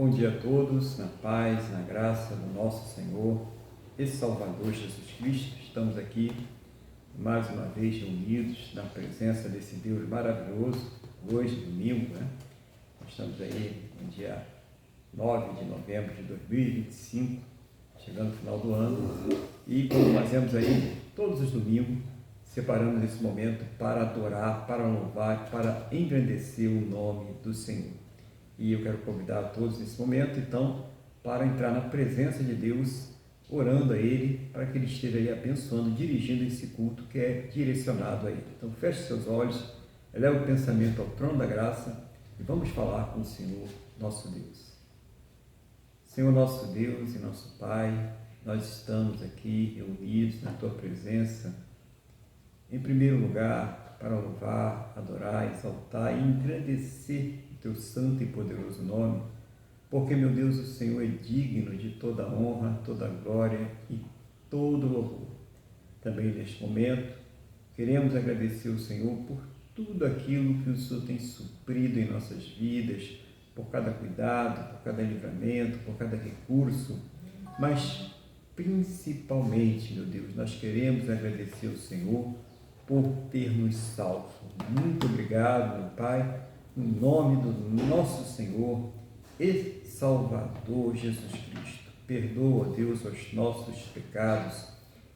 Bom dia a todos, na paz, na graça do nosso Senhor e Salvador Jesus Cristo. Estamos aqui mais uma vez reunidos na presença desse Deus maravilhoso, hoje, domingo, né? Nós estamos aí no dia 9 de novembro de 2025, chegando no final do ano, e como fazemos aí todos os domingos, separamos esse momento para adorar, para louvar, para engrandecer o nome do Senhor. E eu quero convidar a todos nesse momento, então, para entrar na presença de Deus, orando a Ele, para que Ele esteja aí abençoando, dirigindo esse culto que é direcionado a Ele. Então, feche seus olhos, eleve o pensamento ao trono da graça e vamos falar com o Senhor, nosso Deus. Senhor, nosso Deus e nosso Pai, nós estamos aqui reunidos na Tua presença, em primeiro lugar, para louvar, adorar, exaltar e engrandecer Teu santo e poderoso nome, porque, meu Deus, o Senhor é digno de toda honra, toda glória e todo louvor. Também neste momento, queremos agradecer ao Senhor por tudo aquilo que o Senhor tem suprido em nossas vidas, por cada cuidado, por cada livramento, por cada recurso, mas principalmente, meu Deus, nós queremos agradecer ao Senhor por ter nos salvo. Muito obrigado, meu Pai, no nome do nosso Senhor e Salvador Jesus Cristo. Perdoa, Deus, os nossos pecados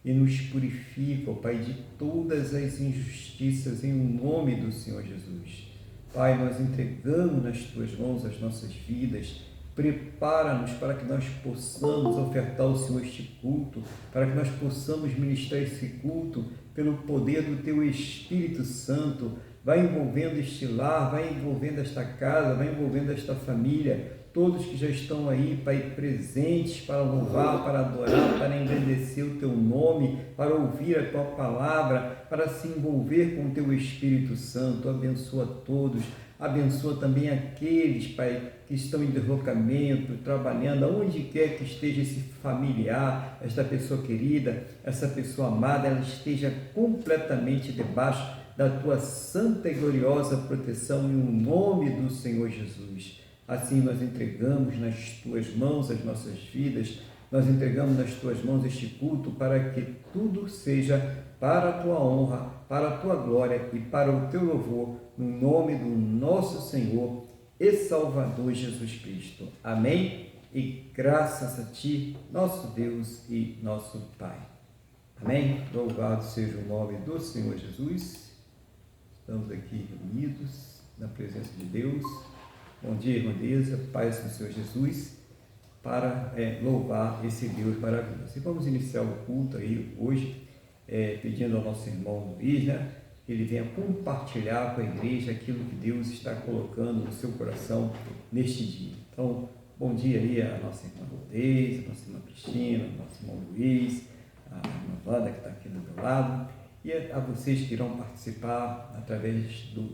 e nos purifica, ó Pai, de todas as injustiças em nome do Senhor Jesus. Pai, nós entregamos nas Tuas mãos as nossas vidas. Prepara-nos para que nós possamos ofertar ao Senhor este culto, para que nós possamos ministrar esse culto pelo poder do Teu Espírito Santo. Vai envolvendo este lar, vai envolvendo esta casa, vai envolvendo esta família, todos que já estão aí, Pai, presentes para louvar, para adorar, para engrandecer o Teu nome, para ouvir a Tua palavra, para se envolver com o Teu Espírito Santo. Abençoa todos, abençoa também aqueles, Pai, que estão em deslocamento, trabalhando, aonde quer que esteja esse familiar, esta pessoa querida, essa pessoa amada, ela esteja completamente debaixo da Tua santa e gloriosa proteção em nome do Senhor Jesus. Assim nós entregamos nas Tuas mãos as nossas vidas, nós entregamos nas Tuas mãos este culto para que tudo seja para a Tua honra, para a Tua glória e para o Teu louvor, no nome do nosso Senhor e Salvador Jesus Cristo. Amém? E graças a Ti, nosso Deus e nosso Pai. Amém? Louvado seja o nome do Senhor Jesus. Estamos aqui reunidos na presença de Deus. Bom dia, irmandeza, paz do Senhor Jesus, para louvar esse Deus maravilhoso. E vamos iniciar o culto aí hoje, pedindo ao nosso irmão Luiz, né, que ele venha compartilhar com a igreja aquilo que Deus está colocando no seu coração neste dia. Então, bom dia aí a nossa irmã Rodez, a nossa irmã Cristina, o nosso irmão Luiz, a irmã Wanda que está aqui do meu lado, e a vocês que irão participar através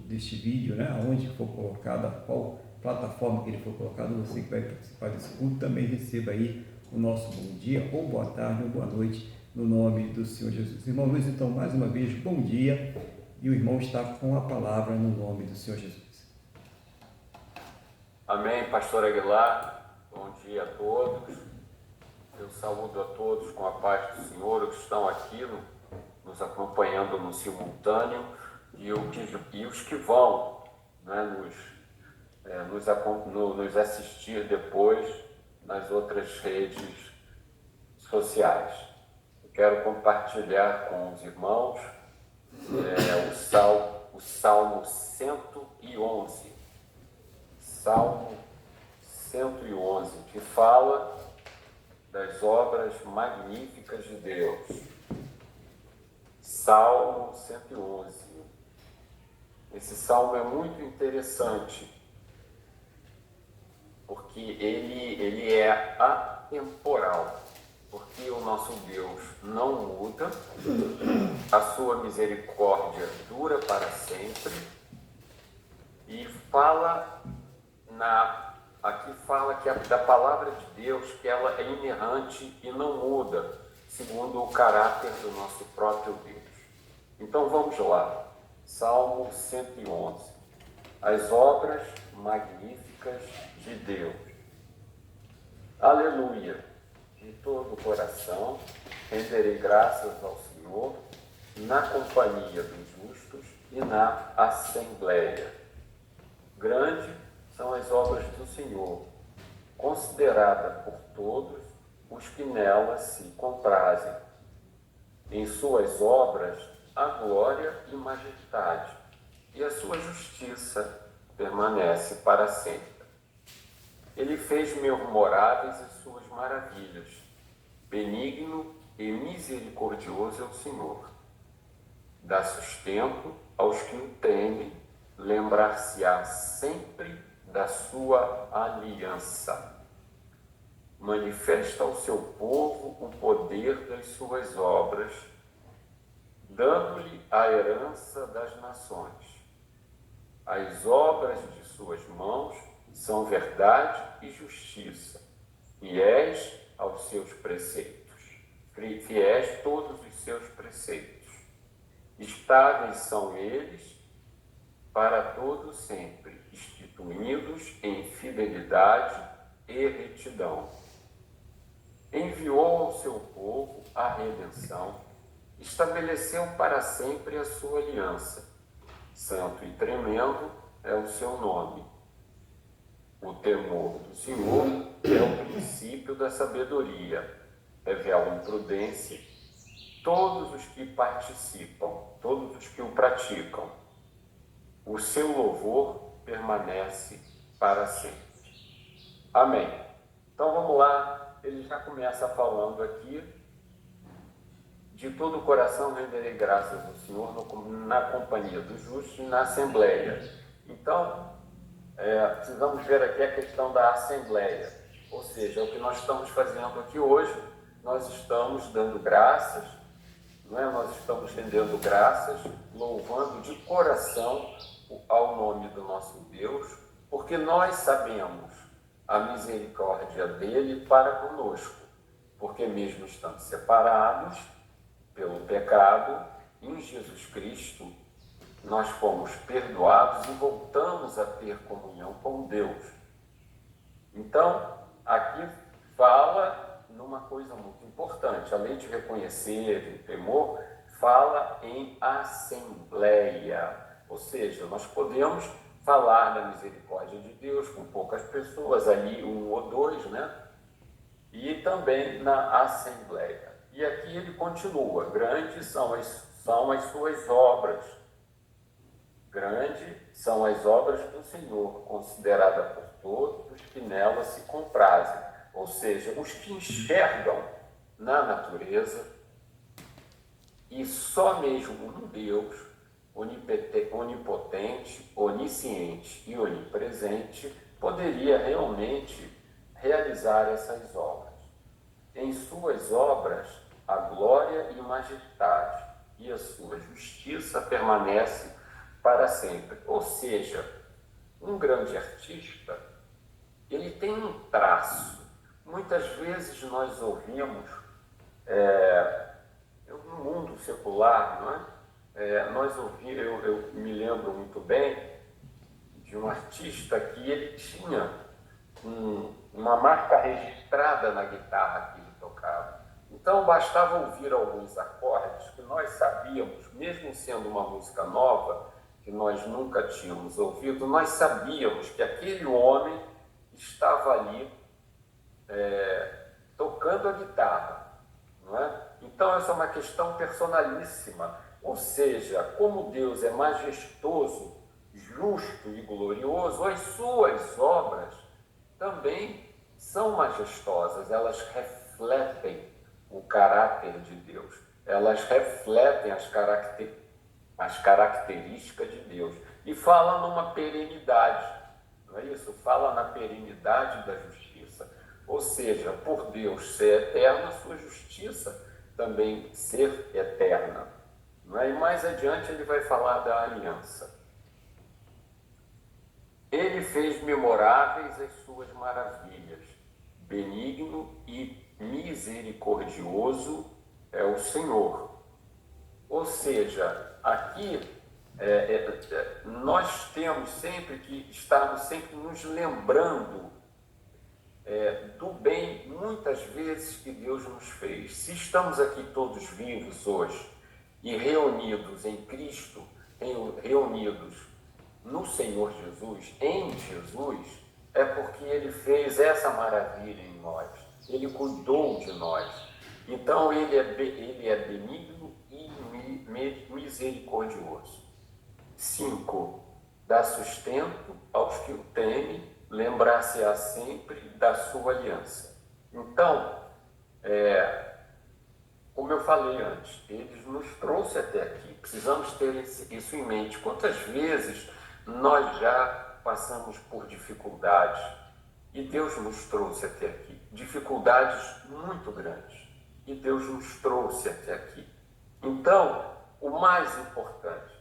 deste vídeo, né, aonde for colocado, qual plataforma que ele for colocado, você que vai participar desse culto, também receba aí o nosso bom dia, ou boa tarde, ou boa noite, no nome do Senhor Jesus. Irmão Luiz, então, mais uma vez, bom dia, e o irmão está com a palavra no nome do Senhor Jesus. Amém, pastor Aguilar, bom dia a todos, eu saúdo a todos com a paz do Senhor, os que estão aqui nos acompanhando no simultâneo e os que vão, né, nos assistir depois nas outras redes sociais. Eu quero compartilhar com os irmãos o Salmo 111. Salmo 111, que fala das obras magníficas de Deus. Salmo 111. Esse salmo é muito interessante, porque ele é atemporal, porque o nosso Deus não muda, a sua misericórdia dura para sempre, e aqui fala que da palavra de Deus, que ela é inerrante e não muda, segundo o caráter do nosso próprio Deus. Então vamos lá, Salmo 111, as obras magníficas de Deus. Aleluia! De todo o coração renderei graças ao Senhor na companhia dos justos e na assembleia. Grande são as obras do Senhor, considerada por todos os que nelas se comprazem. Em suas obras a glória e majestade, e a sua justiça permanece para sempre. Ele fez memoráveis as suas maravilhas. Benigno e misericordioso é o Senhor. Dá sustento aos que o temem, lembrar-se-á sempre da sua aliança. Manifesta ao seu povo o poder das suas obras, dando-lhe a herança das nações. As obras de suas mãos são verdade e justiça, fiéis aos seus preceitos, fiéis todos os seus preceitos. Estáveis são eles para todo sempre, instituídos em fidelidade e retidão. Enviou ao seu povo a redenção, estabeleceu para sempre a sua aliança. Santo e tremendo é o seu nome. O temor do Senhor é o princípio da sabedoria, revelam prudência todos os que participam, todos os que o praticam. O seu louvor permanece para sempre. Amém. Então vamos lá, ele já começa falando aqui: de todo o coração renderei graças ao Senhor na companhia dos justos e na assembleia. Então, precisamos ver aqui a questão da assembleia, ou seja, o que nós estamos fazendo aqui hoje. Nós estamos dando graças, não é? Nós estamos rendendo graças, louvando de coração ao nome do nosso Deus, porque nós sabemos a misericórdia dele para conosco, porque mesmo estando separados pelo pecado, em Jesus Cristo nós fomos perdoados e voltamos a ter comunhão com Deus. Então, aqui fala numa coisa muito importante, além de reconhecer o temor, fala em assembleia, ou seja, nós podemos falar da misericórdia de Deus com poucas pessoas, ali um ou dois, né? E também na assembleia. E aqui ele continua: grandes são as suas obras. Grandes são as obras do Senhor, considerada por todos os que nela se comprazem. Ou seja, os que enxergam na natureza e só mesmo um Deus onipotente, onisciente e onipresente poderia realmente realizar essas obras. Em suas obras, a glória e majestade, e a sua justiça permanece para sempre. Ou seja, um grande artista, ele tem um traço. Muitas vezes nós ouvimos, no mundo secular, não é? Eu me lembro muito bem de um artista que ele tinha uma marca registrada na guitarra que ele tocava. Então, bastava ouvir alguns acordes que nós sabíamos, mesmo sendo uma música nova, que nós nunca tínhamos ouvido, nós sabíamos que aquele homem estava ali tocando a guitarra, não é? Então, essa é uma questão personalíssima, ou seja, como Deus é majestoso, justo e glorioso, as suas obras também são majestosas, elas refletem o caráter de Deus, elas refletem as características de Deus e fala numa perenidade, não é isso? Fala na perenidade da justiça, ou seja, por Deus ser eterno, a sua justiça também ser eterna, não é? E mais adiante ele vai falar da aliança. Ele fez memoráveis as suas maravilhas, benigno e misericordioso é o Senhor. Ou seja, aqui nós temos sempre que estarmos sempre nos lembrando do bem, muitas vezes, que Deus nos fez. Se estamos aqui todos vivos hoje e reunidos em Cristo, reunidos no Senhor Jesus, em Jesus, é porque Ele fez essa maravilha em nós. Ele cuidou de nós. Então, Ele é benigno e misericordioso. 5. Dá sustento aos que o temem, lembrar-se-á sempre da sua aliança. Então, como eu falei antes, Ele nos trouxe até aqui. Precisamos ter isso em mente. Quantas vezes nós já passamos por dificuldades e Deus nos trouxe até aqui? Dificuldades muito grandes. E Deus nos trouxe até aqui. Então, o mais importante,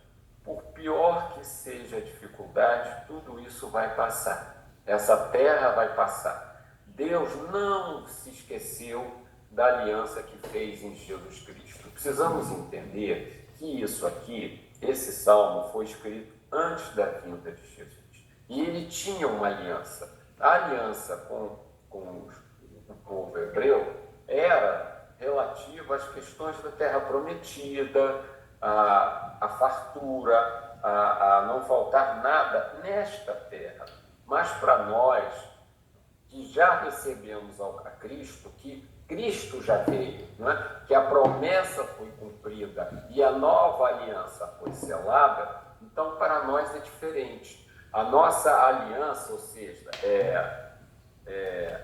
por pior que seja a dificuldade, tudo isso vai passar. Essa terra vai passar. Deus não se esqueceu da aliança que fez em Jesus Cristo. Precisamos entender que isso aqui, esse salmo, foi escrito antes da vinda de Jesus. E ele tinha uma aliança. A aliança com o povo hebreu era relativa às questões da terra prometida, a fartura, a não faltar nada nesta terra. Mas para nós, que já recebemos a Cristo, que Cristo já veio, não é? Que a promessa foi cumprida e a nova aliança foi selada, então para nós é diferente. A nossa aliança, ou seja,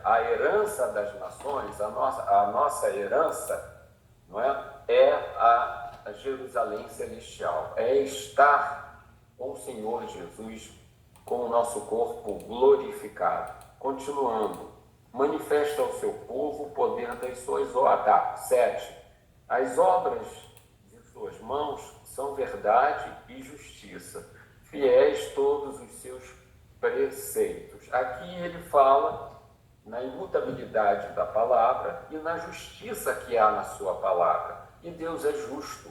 a herança das nações, a nossa herança, não é a Jerusalém celestial, é estar com o Senhor Jesus, com o nosso corpo glorificado. Continuando, manifesta ao seu povo o poder das suas obras. 7. As obras de suas mãos são verdade e justiça, fiéis todos os seus preceitos. Aqui ele fala na imutabilidade da palavra e na justiça que há na sua palavra. E Deus é justo,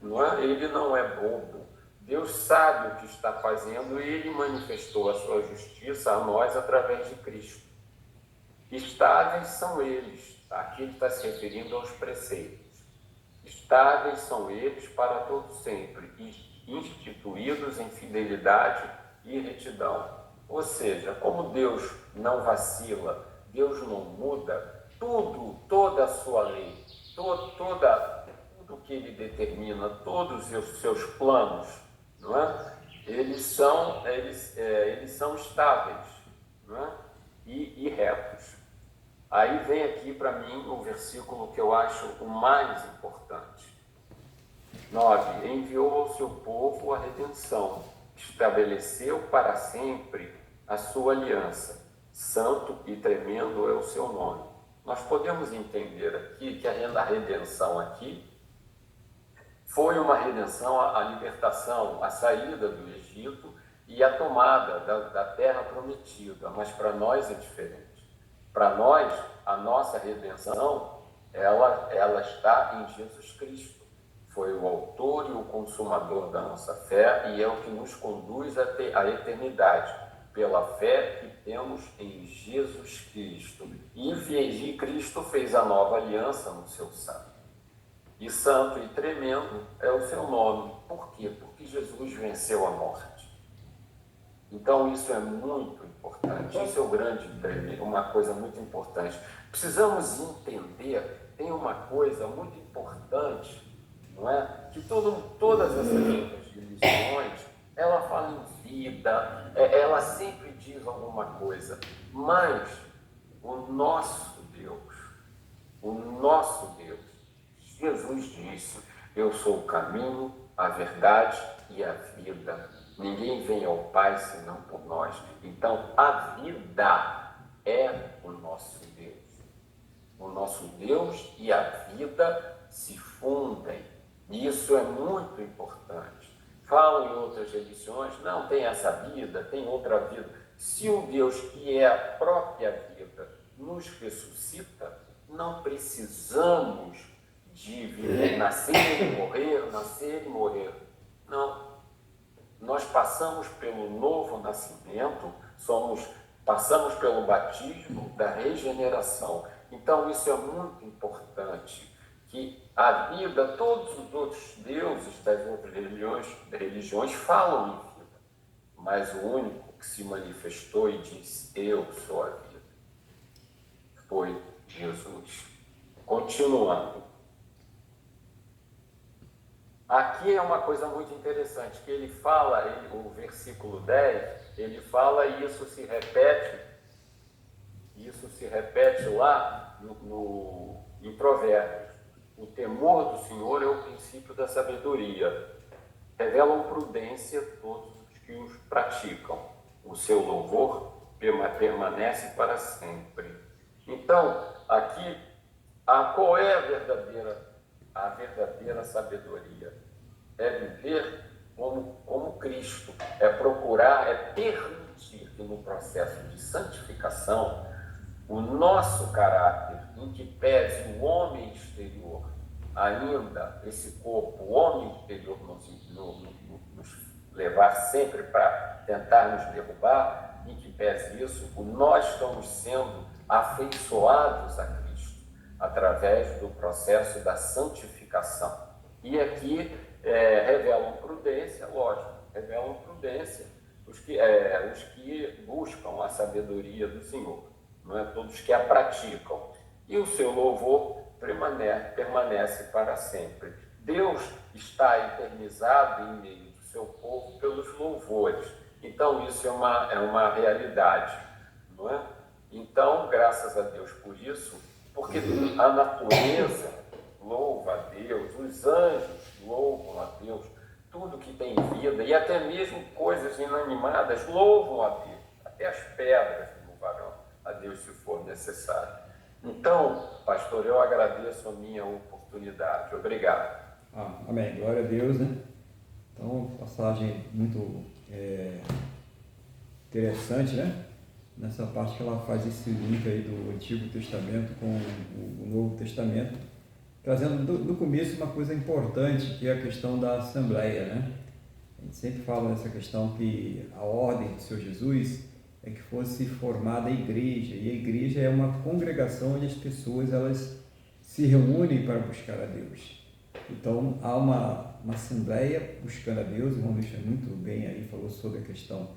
não é? Ele não é bobo. Deus sabe o que está fazendo e Ele manifestou a sua justiça a nós através de Cristo. Estáveis são eles, aqui ele está se referindo aos preceitos. Estáveis são eles para todo sempre, instituídos em fidelidade e retidão. Ou seja, como Deus não vacila, Deus não muda, toda a sua lei, tudo que Ele determina, todos os seus planos, não é? Eles são estáveis, não é? E retos. Aí vem aqui para mim o versículo que eu acho o mais importante. 9. Enviou ao seu povo a redenção, estabeleceu para sempre a sua aliança. Santo e tremendo é o seu nome. Nós podemos entender aqui que a redenção aqui foi uma redenção, a libertação, a saída do Egito e a tomada da terra prometida, mas para nós é diferente. Para nós, a nossa redenção, ela está em Jesus Cristo. Foi o autor e o consumador da nossa fé e é o que nos conduz à eternidade, pela fé que temos em Jesus Cristo. E Cristo fez a nova aliança no seu sangue. E santo e tremendo é o seu nome. Por quê? Porque Jesus venceu a morte. Então isso é muito importante. Isso é uma coisa muito importante. Precisamos entender, tem uma coisa muito importante, não é? Que todas essas outras religiões, ela fala em vida, ela sempre diz alguma coisa, mas o nosso Deus, Jesus disse: eu sou o caminho, a verdade e a vida. Ninguém vem ao Pai senão por nós. Então, a vida é o nosso Deus. O nosso Deus e a vida se fundem. E isso é muito importante. Falam em outras religiões, não, tem essa vida, tem outra vida. Se o Deus que é a própria vida nos ressuscita, não precisamos de viver, nascer e morrer. Não. Nós passamos pelo novo nascimento, somos Passamos pelo batismo da regeneração. Então, isso é muito importante, que a vida, todos os outros deuses das outras religiões falam em vida, mas o único que se manifestou e disse, eu sou a vida, foi Jesus. Continuando. Aqui é uma coisa muito interessante, que ele fala, o versículo 10, ele fala e isso se repete lá em Provérbios. O temor do Senhor é o princípio da sabedoria. Revelam prudência todos os que os praticam. O seu louvor permanece para sempre. Então, aqui, qual é a verdadeira sabedoria? É viver como Cristo, é procurar, é permitir que no processo de santificação o nosso caráter, em que pese o homem exterior, ainda esse corpo, o homem interior nos levar sempre para tentar nos derrubar, em que pese isso, nós estamos sendo afeiçoados a Cristo através do processo da santificação. E aqui revelam prudência, lógico, revelam prudência os que buscam a sabedoria do Senhor, não é todos que a praticam. E o seu louvor permanece para sempre. Deus está eternizado em meio do seu povo pelos louvores. Então, isso é uma realidade, não é? Então, graças a Deus por isso, porque a natureza louva a Deus, os anjos louvam a Deus, tudo que tem vida, e até mesmo coisas inanimadas louvam a Deus, até as pedras louvarão a Deus se for necessário. Então, pastor, eu agradeço a minha oportunidade. Obrigado. Amém. Glória a Deus, né? Então, passagem muito interessante, né? Nessa parte que ela faz esse link aí do Antigo Testamento com o Novo Testamento, trazendo no começo uma coisa importante, que é a questão da Assembleia, né? A gente sempre fala nessa questão que a ordem do Senhor Jesus é que fosse formada a igreja, e a igreja é uma congregação onde as pessoas elas se reúnem para buscar a Deus. Então, há uma Assembleia buscando a Deus. O irmão Luiz muito bem aí falou sobre a questão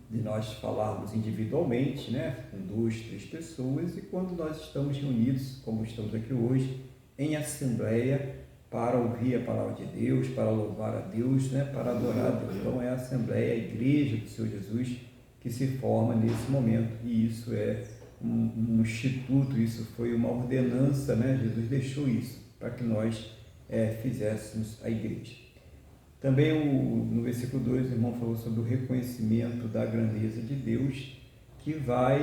de nós falarmos individualmente, né, com 2, 3 pessoas, e quando nós estamos reunidos, como estamos aqui hoje, em assembleia, para ouvir a palavra de Deus, para louvar a Deus, né, para adorar a Deus. Então é a assembleia, a igreja do Senhor Jesus que se forma nesse momento, e isso é um instituto, isso foi uma ordenança, né? Jesus deixou isso para que nós fizéssemos a igreja. Também no versículo 2 o irmão falou sobre o reconhecimento da grandeza de Deus, que vai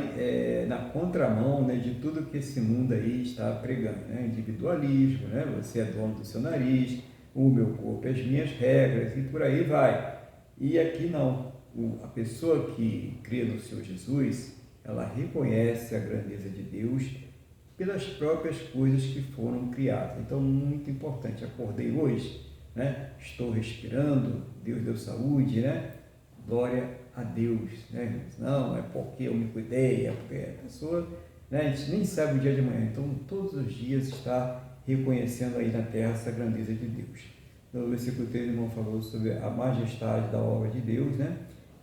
na contramão, né, de tudo que esse mundo aí está pregando, né? Individualismo, né? Você é dono do seu nariz, o meu corpo, as minhas regras, e por aí vai. E aqui não, a pessoa que crê no Senhor Jesus, ela reconhece a grandeza de Deus pelas próprias coisas que foram criadas. Então, muito importante, acordei hoje, né? Estou respirando, Deus deu saúde, né? Glória a Deus, né? Não é porque eu me cuidei, é porque a pessoa, né? A gente nem sabe o dia de amanhã, então todos os dias está reconhecendo aí na terra essa grandeza de Deus. No versículo 3 o irmão falou sobre a majestade da obra de Deus, né?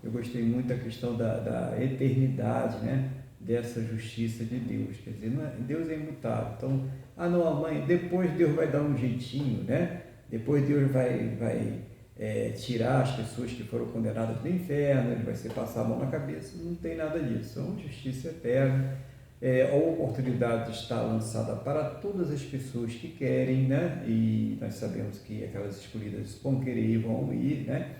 Eu gostei muito da questão da eternidade, né? Dessa justiça de Deus, quer dizer, Deus é imutável. Então, não, amanhã, depois Deus vai dar um jeitinho, né? Depois Deus vai tirar as pessoas que foram condenadas do inferno, ele vai se passar a mão na cabeça. Não tem nada disso, é uma justiça eterna. A oportunidade está lançada para todas as pessoas que querem, né? E nós sabemos que aquelas escolhidas vão querer e vão ir, né?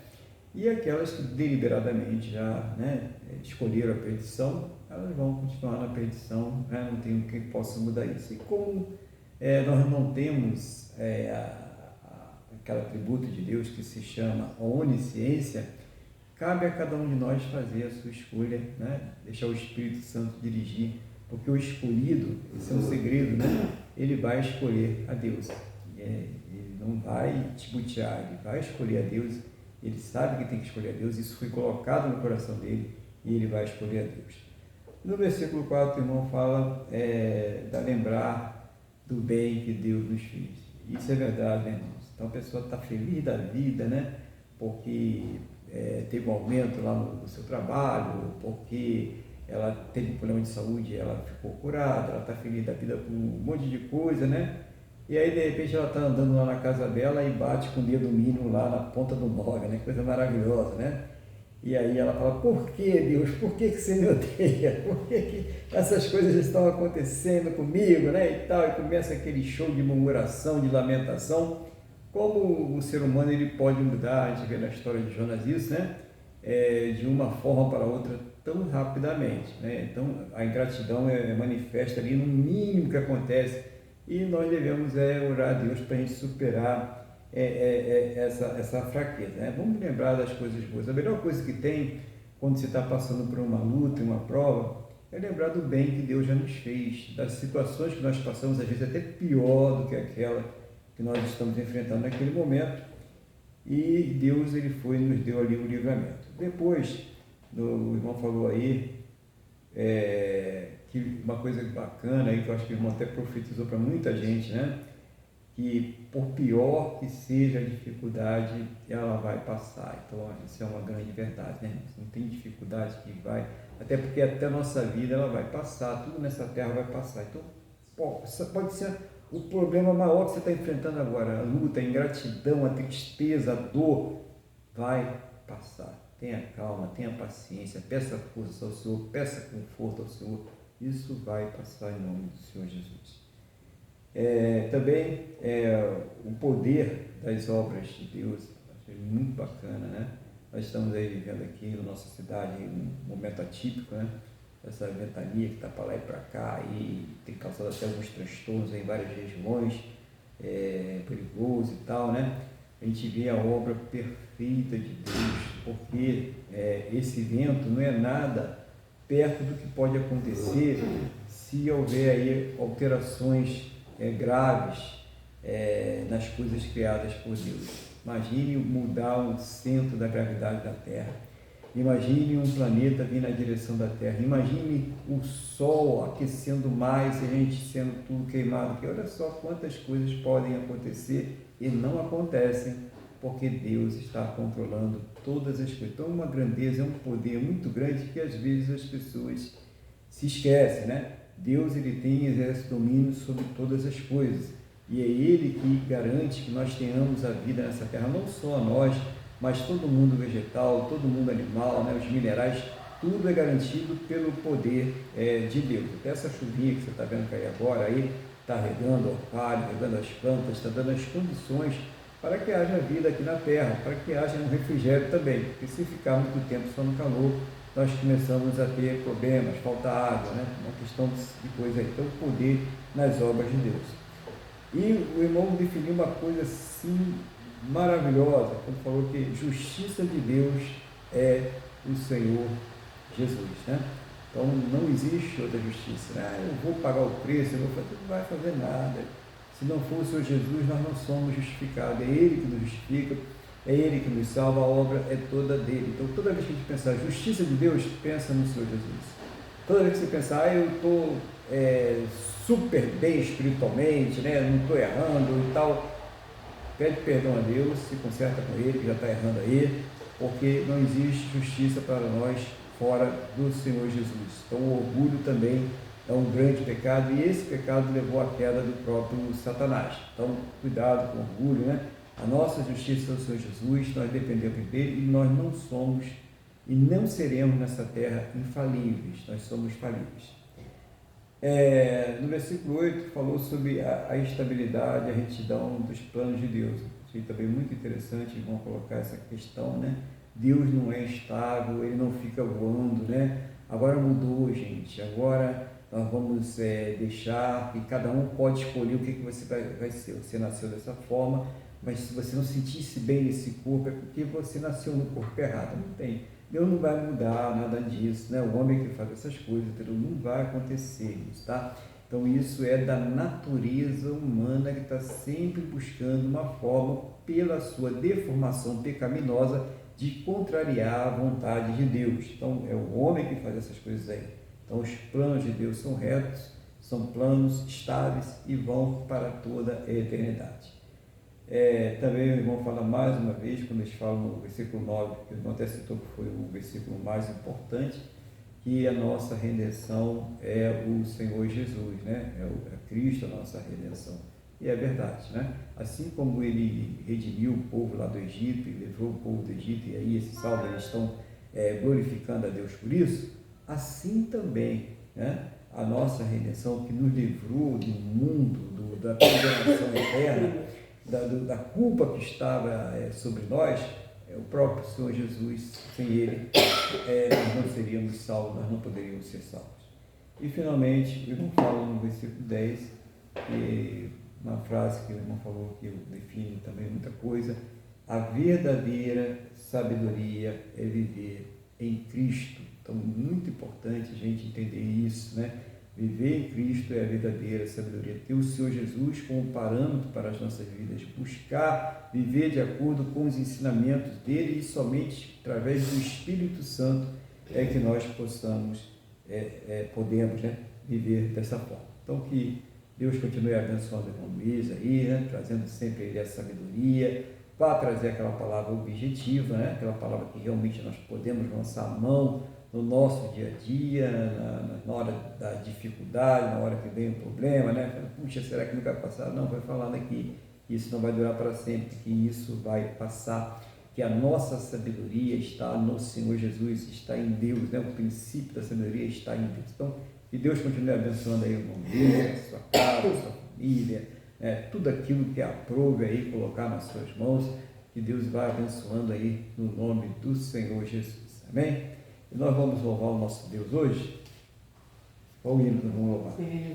E aquelas que deliberadamente já, né, escolheram a perdição, elas vão continuar na perdição, né? Não tem o que possa mudar isso. E como nós não temos aquele atributo de Deus que se chama onisciência, cabe a cada um de nós fazer a sua escolha, né? Deixar o Espírito Santo dirigir, porque o escolhido, esse é um segredo, né? Ele vai escolher a Deus, ele não vai tibutear, ele vai escolher a Deus, ele sabe que tem que escolher a Deus, isso foi colocado no coração dele e ele vai escolher a Deus. No versículo 4, o irmão fala da lembrar do bem que Deus nos fez. Isso é verdade, né, irmãos? Então a pessoa está feliz da vida, né? Porque teve um aumento lá no seu trabalho, porque ela teve um problema de saúde, ela ficou curada, ela está feliz da vida com um monte de coisa, né? E aí, de repente, ela está andando lá na casa dela e bate com o dedo mínimo lá na ponta do 9, né? Coisa maravilhosa, né? E aí ela fala, por que Deus? Por que você me odeia? Por que essas coisas estão acontecendo comigo, né? E tal, e começa aquele show de murmuração, de lamentação. Como o ser humano ele pode mudar, a gente vê na história de Jonas isso, né? De uma forma para outra tão rapidamente, né? Então a ingratidão é manifesta ali no mínimo que acontece e nós devemos orar a Deus para a gente superar essa fraqueza, né? Vamos lembrar das coisas boas. A melhor coisa que tem quando você está passando por uma luta, uma prova, é lembrar do bem que Deus já nos fez, das situações que nós passamos, às vezes até pior do que aquela que nós estamos enfrentando naquele momento, e Deus ele nos deu ali o livramento. Depois, o irmão falou aí, que uma coisa bacana aí, que eu acho que o irmão até profetizou para muita gente, né? Que por pior que seja a dificuldade, ela vai passar. Então, isso é uma grande verdade, né? Não tem dificuldade que vai, até porque até a nossa vida ela vai passar, tudo nessa terra vai passar. Então, pode ser o problema maior que você está enfrentando agora, a luta, a ingratidão, a tristeza, a dor, vai passar. Tenha calma, tenha paciência, peça força ao Senhor, peça conforto ao Senhor. Isso vai passar em nome do Senhor Jesus. Também o poder das obras de Deus, é muito bacana, né? Nós estamos aí vivendo aqui na nossa cidade um momento atípico, né? Essa ventania que está para lá e para cá e tem causado até alguns transtornos em várias regiões, perigoso e tal, né? A gente vê a obra perfeita de Deus, porque esse vento não é nada perto do que pode acontecer se houver aí alterações graves nas coisas criadas por Deus. Imagine mudar o centro da gravidade da Terra. Imagine um planeta vindo na direção da Terra. Imagine o Sol aquecendo mais e a gente sendo tudo queimado. Porque olha só quantas coisas podem acontecer e não acontecem, porque Deus está controlando todas as coisas. Então, uma grandeza, um poder muito grande que às vezes as pessoas se esquecem, né? Deus exerce domínio sobre todas as coisas e é Ele que garante que nós tenhamos a vida nessa terra, não só a nós, mas todo mundo vegetal, todo mundo animal, né? Os minerais, tudo é garantido pelo poder de Deus. Até essa chuvinha que você está vendo cair agora, aí está regando o orvalho, regando as plantas, está dando as condições para que haja vida aqui na terra, para que haja um refrigério também, porque se ficar muito tempo só no calor, nós começamos a ter problemas, falta água, né? Uma questão de coisa aí. Então, o poder nas obras de Deus. E o irmão definiu uma coisa assim maravilhosa, quando falou que justiça de Deus é o Senhor Jesus, né? Então, não existe outra justiça, né? Eu vou pagar o preço, eu vou fazer, não vai fazer nada. Se não for o Senhor Jesus, nós não somos justificados. É Ele que nos justifica, é Ele que nos salva, a obra é toda dele. Então, toda vez que a gente pensar justiça de Deus, pensa no Senhor Jesus. Toda vez que você pensar, eu estou super bem espiritualmente, né? Não estou errando e tal, pede perdão a Deus, se conserta com Ele, que já está errando aí, porque não existe justiça para nós fora do Senhor Jesus. Então, o orgulho também é um grande pecado, e esse pecado levou à queda do próprio Satanás. Então, cuidado com o orgulho, né? A nossa justiça é o Senhor Jesus, nós dependemos dele e nós não somos e não seremos nessa terra infalíveis, nós somos falíveis. No versículo 8 falou sobre a estabilidade, a retidão dos planos de Deus. Achei também muito interessante, vamos colocar essa questão, né? Deus não é instável, Ele não fica voando, né? Agora mudou, gente, agora nós vamos deixar que cada um pode escolher o que você vai ser. Você nasceu dessa forma, mas se você não sentisse bem nesse corpo, é porque você nasceu no corpo errado. Não tem. Deus não vai mudar nada disso, né? O homem que faz essas coisas, entendeu? Não vai acontecer isso, tá? Então isso é da natureza humana que está sempre buscando uma forma, pela sua deformação pecaminosa, de contrariar a vontade de Deus. Então é o homem que faz essas coisas aí. Então, os planos de Deus são retos, são planos estáveis e vão para toda a eternidade. Também o irmão fala mais uma vez, quando eles falam no versículo 9, que o irmão até citou que foi o versículo mais importante, que a nossa redenção é o Senhor Jesus, né? É Cristo a nossa redenção. E é verdade, né? Assim como ele redimiu o povo lá do Egito e levou o povo do Egito, e aí esses salvos eles estão glorificando a Deus por isso, assim também, né? A nossa redenção que nos livrou do mundo, da condenação eterna, da culpa que estava sobre nós, o próprio Senhor Jesus. Sem Ele, nós não seríamos salvos, nós não poderíamos ser salvos. E finalmente, o irmão fala no versículo 10, uma frase que o irmão falou que define também muita coisa: a verdadeira sabedoria é viver em Cristo. Então, muito importante a gente entender isso, né? Viver em Cristo é a verdadeira sabedoria. Ter o Senhor Jesus como parâmetro para as nossas vidas. Buscar viver de acordo com os ensinamentos dele, e somente através do Espírito Santo é que nós podemos, né, viver dessa forma. Então, que Deus continue abençoando o irmão Luiz aí, né, trazendo sempre ele a sabedoria, para trazer aquela palavra objetiva, né, aquela palavra que realmente nós podemos lançar a mão no nosso dia a dia, na hora da dificuldade, na hora que vem um problema, né? Puxa, será que não vai passar? Não, vai falando aqui que isso não vai durar para sempre, que isso vai passar, que a nossa sabedoria está no Senhor Jesus, está em Deus, né? O princípio da sabedoria está em Deus. Então, que Deus continue abençoando aí o irmão Deus, a sua casa, a sua família, tudo aquilo que aprove aí, colocar nas suas mãos, que Deus vai abençoando aí no nome do Senhor Jesus. Amém? E nós vamos louvar o nosso Deus hoje. Qual hino nós vamos louvar?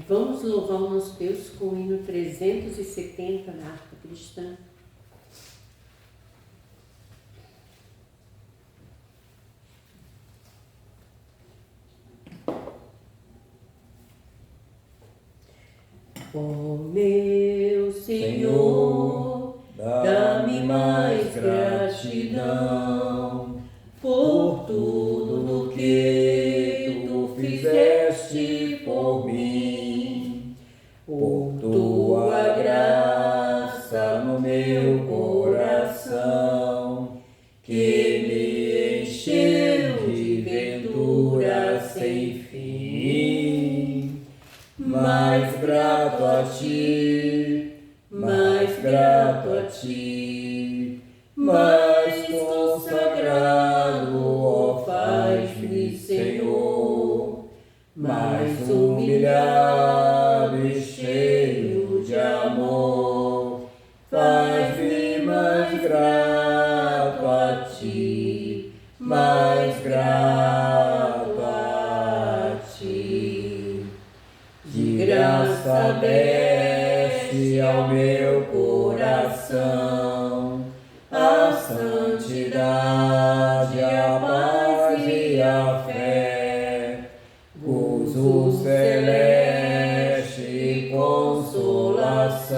Vamos louvar o nosso Deus com o hino 370 na harpa cristã. Ó meu Senhor, dá-me mais gratidão por tudo que tu fizeste por mim, por tua graça no meu coração, que me encheu de ventura sem fim. Mais grato a ti, mais grato a ti, mais consagrado, ó, faz-me, Senhor, mais humilhado e cheio de amor, faz-me mais grato a ti, mais grato a ti. De graça desce ao meu coração a santidade, a paz e a fé, gozo celeste e consolação,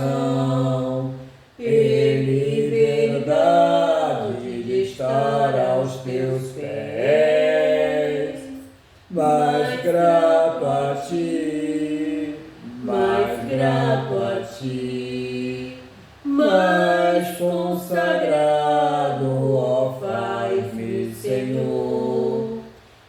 e liberdade de estar aos teus pés. Mais grato a ti, mais grato a ti, mais consagrado, ó, faz-me, Senhor,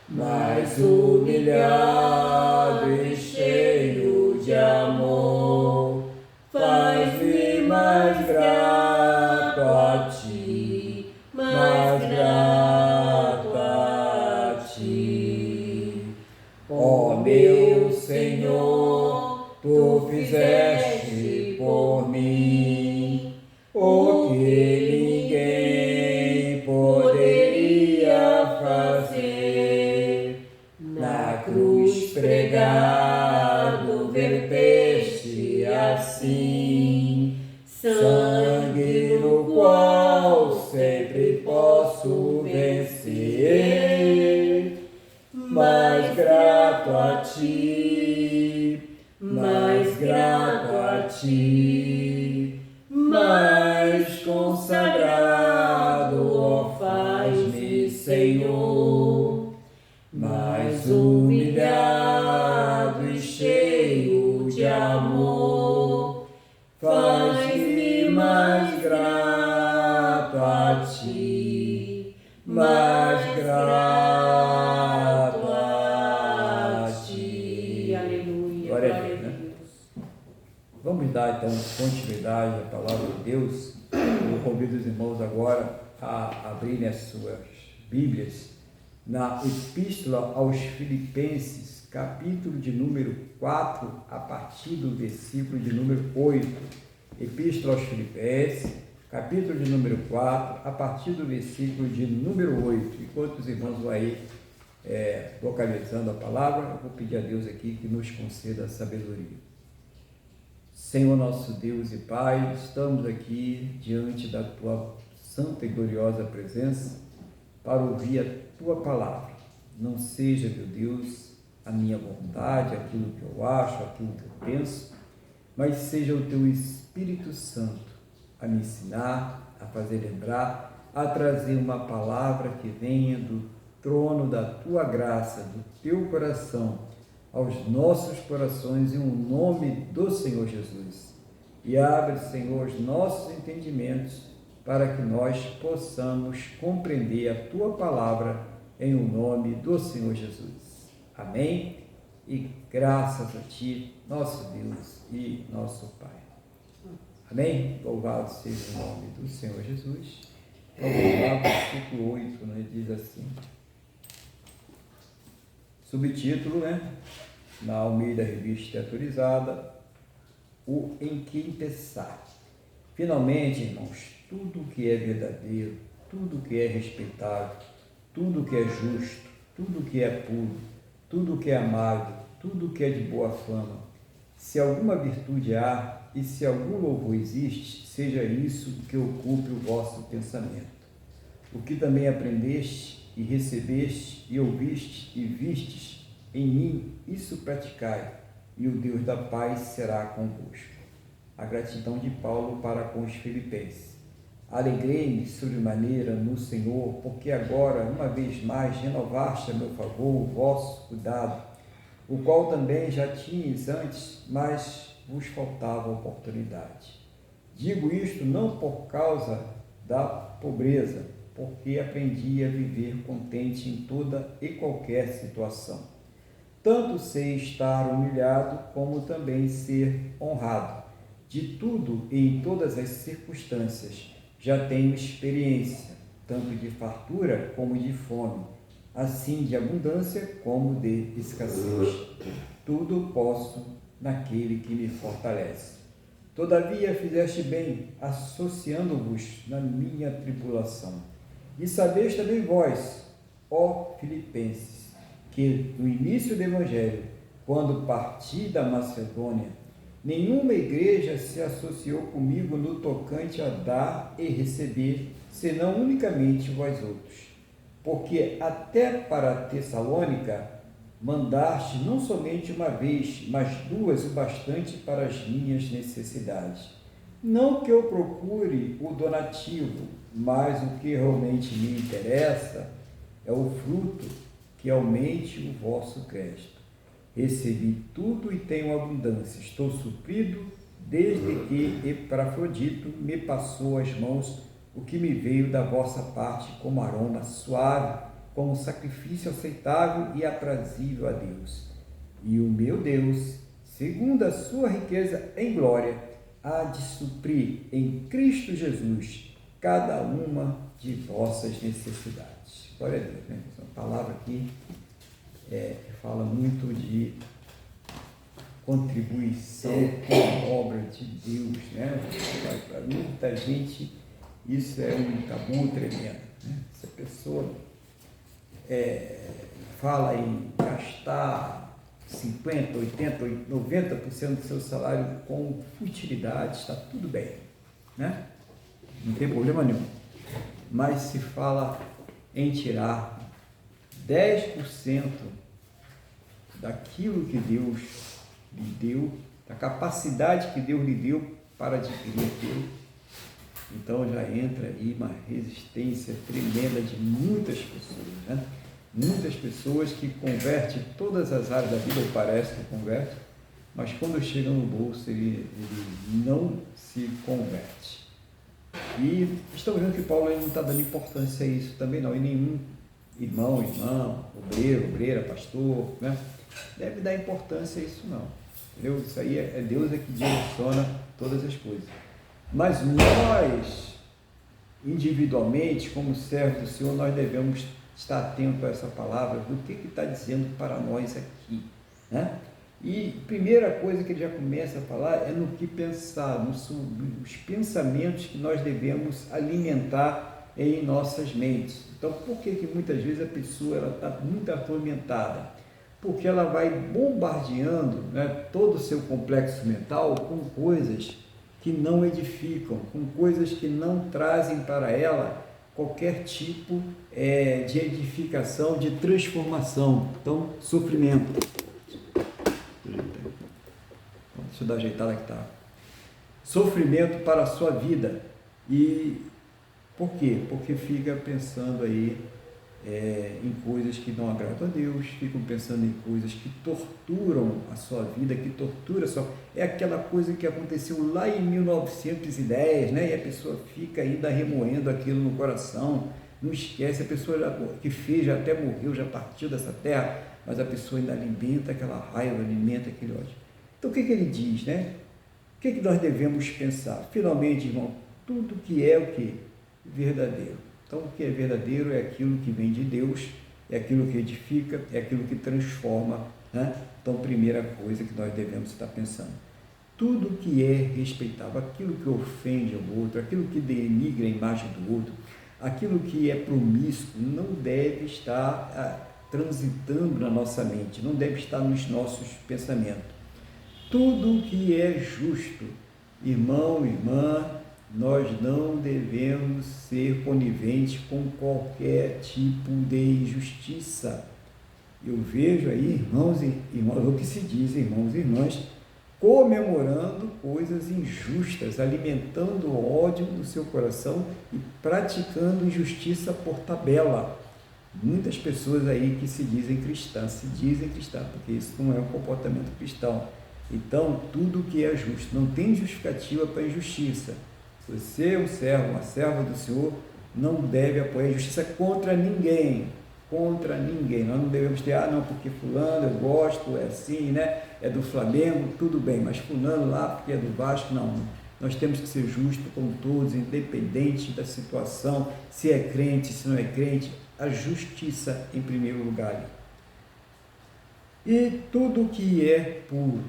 mais humilhado e cheio de amor, faz-me mais grato a ti, mais grato a ti. Ó meu Senhor, tu fizeste por mim o que ninguém poderia fazer. Na cruz pregado verteste assim sangue no qual sempre posso vencer. Mais grato a ti, mais grato a ti, mais consagrado, ó, faz-me, Senhor, mais humilhado dar então continuidade à palavra de Deus, eu convido os irmãos agora a abrirem as suas Bíblias na Epístola aos Filipenses, capítulo de número 4, a partir do versículo de número 8. Epístola aos Filipenses, capítulo de número 4, a partir do versículo de número 8. Enquanto os irmãos vão aí localizando a palavra, eu vou pedir a Deus aqui que nos conceda a sabedoria. Senhor nosso Deus e Pai, estamos aqui diante da Tua santa e gloriosa presença para ouvir a Tua palavra. Não seja, meu Deus, a minha vontade, aquilo que eu acho, aquilo que eu penso, mas seja o Teu Espírito Santo a me ensinar, a fazer lembrar, a trazer uma palavra que venha do trono da Tua graça, do Teu coração, aos nossos corações, em nome do Senhor Jesus. E abre, Senhor, os nossos entendimentos para que nós possamos compreender a Tua palavra em nome do Senhor Jesus. Amém? E graças a Ti, nosso Deus e nosso Pai. Amém? Louvado seja o nome do Senhor Jesus. Vamos lá, versículo 8, né? Diz assim. Subtítulo, na Almeida Revista Atualizada, o enquinteçar. Finalmente, irmãos, tudo que é verdadeiro, tudo que é respeitável, tudo que é justo, tudo que é puro, tudo que é amável, tudo que é de boa fama, se alguma virtude há e se algum louvor existe, seja isso que ocupe o vosso pensamento. O que também aprendeste e recebeste, e ouviste, e vistes em mim, isso praticai, e o Deus da paz será convosco. A gratidão de Paulo para com os filipenses. Alegrei-me sobremaneira no Senhor, porque agora, uma vez mais, renovaste a meu favor o vosso cuidado, o qual também já tinhas antes, mas vos faltava oportunidade. Digo isto não por causa da pobreza, porque aprendi a viver contente em toda e qualquer situação. Tanto sei estar humilhado, como também ser honrado. De tudo e em todas as circunstâncias já tenho experiência, tanto de fartura como de fome, assim de abundância como de escassez. Tudo posso naquele que me fortalece. Todavia fizeste bem, associando-vos na minha tribulação. E sabeis também vós, ó Filipenses, que no início do Evangelho, quando parti da Macedônia, nenhuma igreja se associou comigo no tocante a dar e receber, senão unicamente vós outros. Porque até para Tessalônica mandaste não somente uma vez, mas duas o bastante para as minhas necessidades. Não que eu procure o donativo, mas o que realmente me interessa é o fruto que aumente o vosso crédito. Recebi tudo e tenho abundância. Estou suprido desde que Epafrodito me passou às mãos o que me veio da vossa parte como aroma suave, como sacrifício aceitável e aprazível a Deus. E o meu Deus, segundo a sua riqueza em glória, há de suprir em Cristo Jesus cada uma de vossas necessidades. Glória a Deus, Essa palavra aqui fala muito de contribuição com a obra de Deus, Para muita gente isso é um tabu tremendo, Se a pessoa fala em gastar 50%, 80%, 90% do seu salário com futilidade, está tudo bem, Não tem problema nenhum. Mas se fala em tirar 10% daquilo que Deus lhe deu, da capacidade que Deus lhe deu para adquirir aquilo, então já entra aí uma resistência tremenda de muitas pessoas, Muitas pessoas que convertem todas as áreas da vida, ou parece que convertem, mas quando chega no bolso ele não se converte. E estamos vendo que Paulo não está dando importância a isso também não, e nenhum irmão, irmã, obreiro, obreira, pastor, deve dar importância a isso não. entendeu? Isso aí é Deus que direciona todas as coisas. Mas nós, individualmente, como servos do Senhor, nós devemos estar atentos a essa palavra, do que está dizendo para nós aqui, né? E a primeira coisa que ele já começa a falar é no que pensar, nos pensamentos que nós devemos alimentar em nossas mentes. Então, por que muitas vezes a pessoa está muito atormentada? Porque ela vai bombardeando, né, todo o seu complexo mental com coisas que não edificam, com coisas que não trazem para ela qualquer tipo de edificação, de transformação. Então, sofrimento. Deixa eu dar uma ajeitada que está. Sofrimento para a sua vida. E por quê? Porque fica pensando aí em coisas que não agradam a Deus, ficam pensando em coisas que torturam a sua vida, que tortura a sua... É aquela coisa que aconteceu lá em 1910, né? E a pessoa fica ainda remoendo aquilo no coração, não esquece, a pessoa que fez, já até morreu, já partiu dessa terra, mas a pessoa ainda alimenta aquela raiva, alimenta aquele ódio. Então o que ele diz, né? O que nós devemos pensar? Finalmente, irmão, tudo que é o que? Verdadeiro. Então, o que é verdadeiro é aquilo que vem de Deus, é aquilo que edifica, é aquilo que transforma, né? Então, primeira coisa que nós devemos estar pensando. Tudo que é respeitável, aquilo que ofende ao outro, aquilo que denigra a imagem do outro, aquilo que é promíscuo, não deve estar transitando na nossa mente, não deve estar nos nossos pensamentos. Tudo que é justo, irmão, irmã, nós não devemos ser coniventes com qualquer tipo de injustiça. Eu vejo aí irmãos e irmãs, o que se diz, irmãos e irmãs, comemorando coisas injustas, alimentando ódio no seu coração e praticando injustiça por tabela. Muitas pessoas aí que se dizem cristãs, porque isso não é um comportamento cristão. Então, tudo que é justo, não tem justificativa para a injustiça. Você, um servo, uma serva do Senhor, não deve apoiar a injustiça contra ninguém. Nós não devemos ter, não, porque fulano eu gosto, é assim, né? É do Flamengo, tudo bem, mas fulano lá porque é do Vasco, não. Nós temos que ser justos com todos, independente da situação, se é crente, se não é crente, a justiça em primeiro lugar. E tudo que é puro,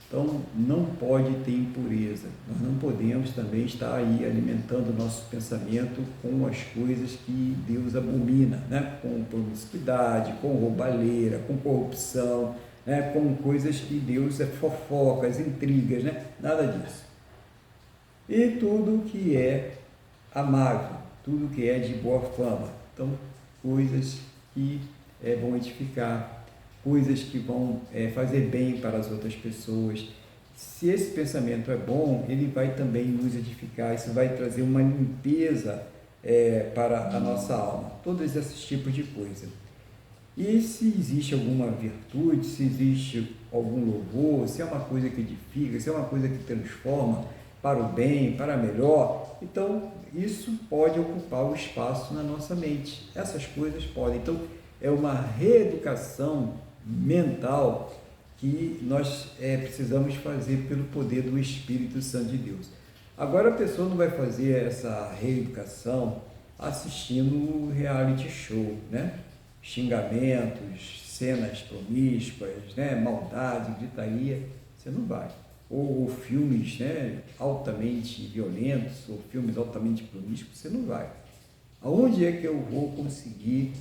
então não pode ter impureza. Nós não podemos também estar aí alimentando o nosso pensamento com as coisas que Deus abomina, né? Com promiscuidade, com roubalheira, com corrupção, né? Com coisas que Deus fofocas, intrigas, né? Nada disso. E tudo que é amável, tudo que é de boa fama. Então, coisas que vão edificar, coisas que vão fazer bem para as outras pessoas. Se esse pensamento é bom, ele vai também nos edificar, isso vai trazer uma limpeza para a nossa alma, todos esses tipos de coisa. E se existe alguma virtude, se existe algum louvor, se é uma coisa que edifica, se é uma coisa que transforma para o bem, para melhor, então isso pode ocupar o espaço na nossa mente. Essas coisas podem. Então, é uma reeducação mental que nós precisamos fazer pelo poder do Espírito Santo de Deus. Agora, a pessoa não vai fazer essa reeducação assistindo reality show, né? Xingamentos, cenas promíscuas, né? Maldade, gritaria, você não vai. Ou filmes, né? Altamente violentos, ou filmes altamente promíscuos, você não vai. Aonde é que eu vou conseguir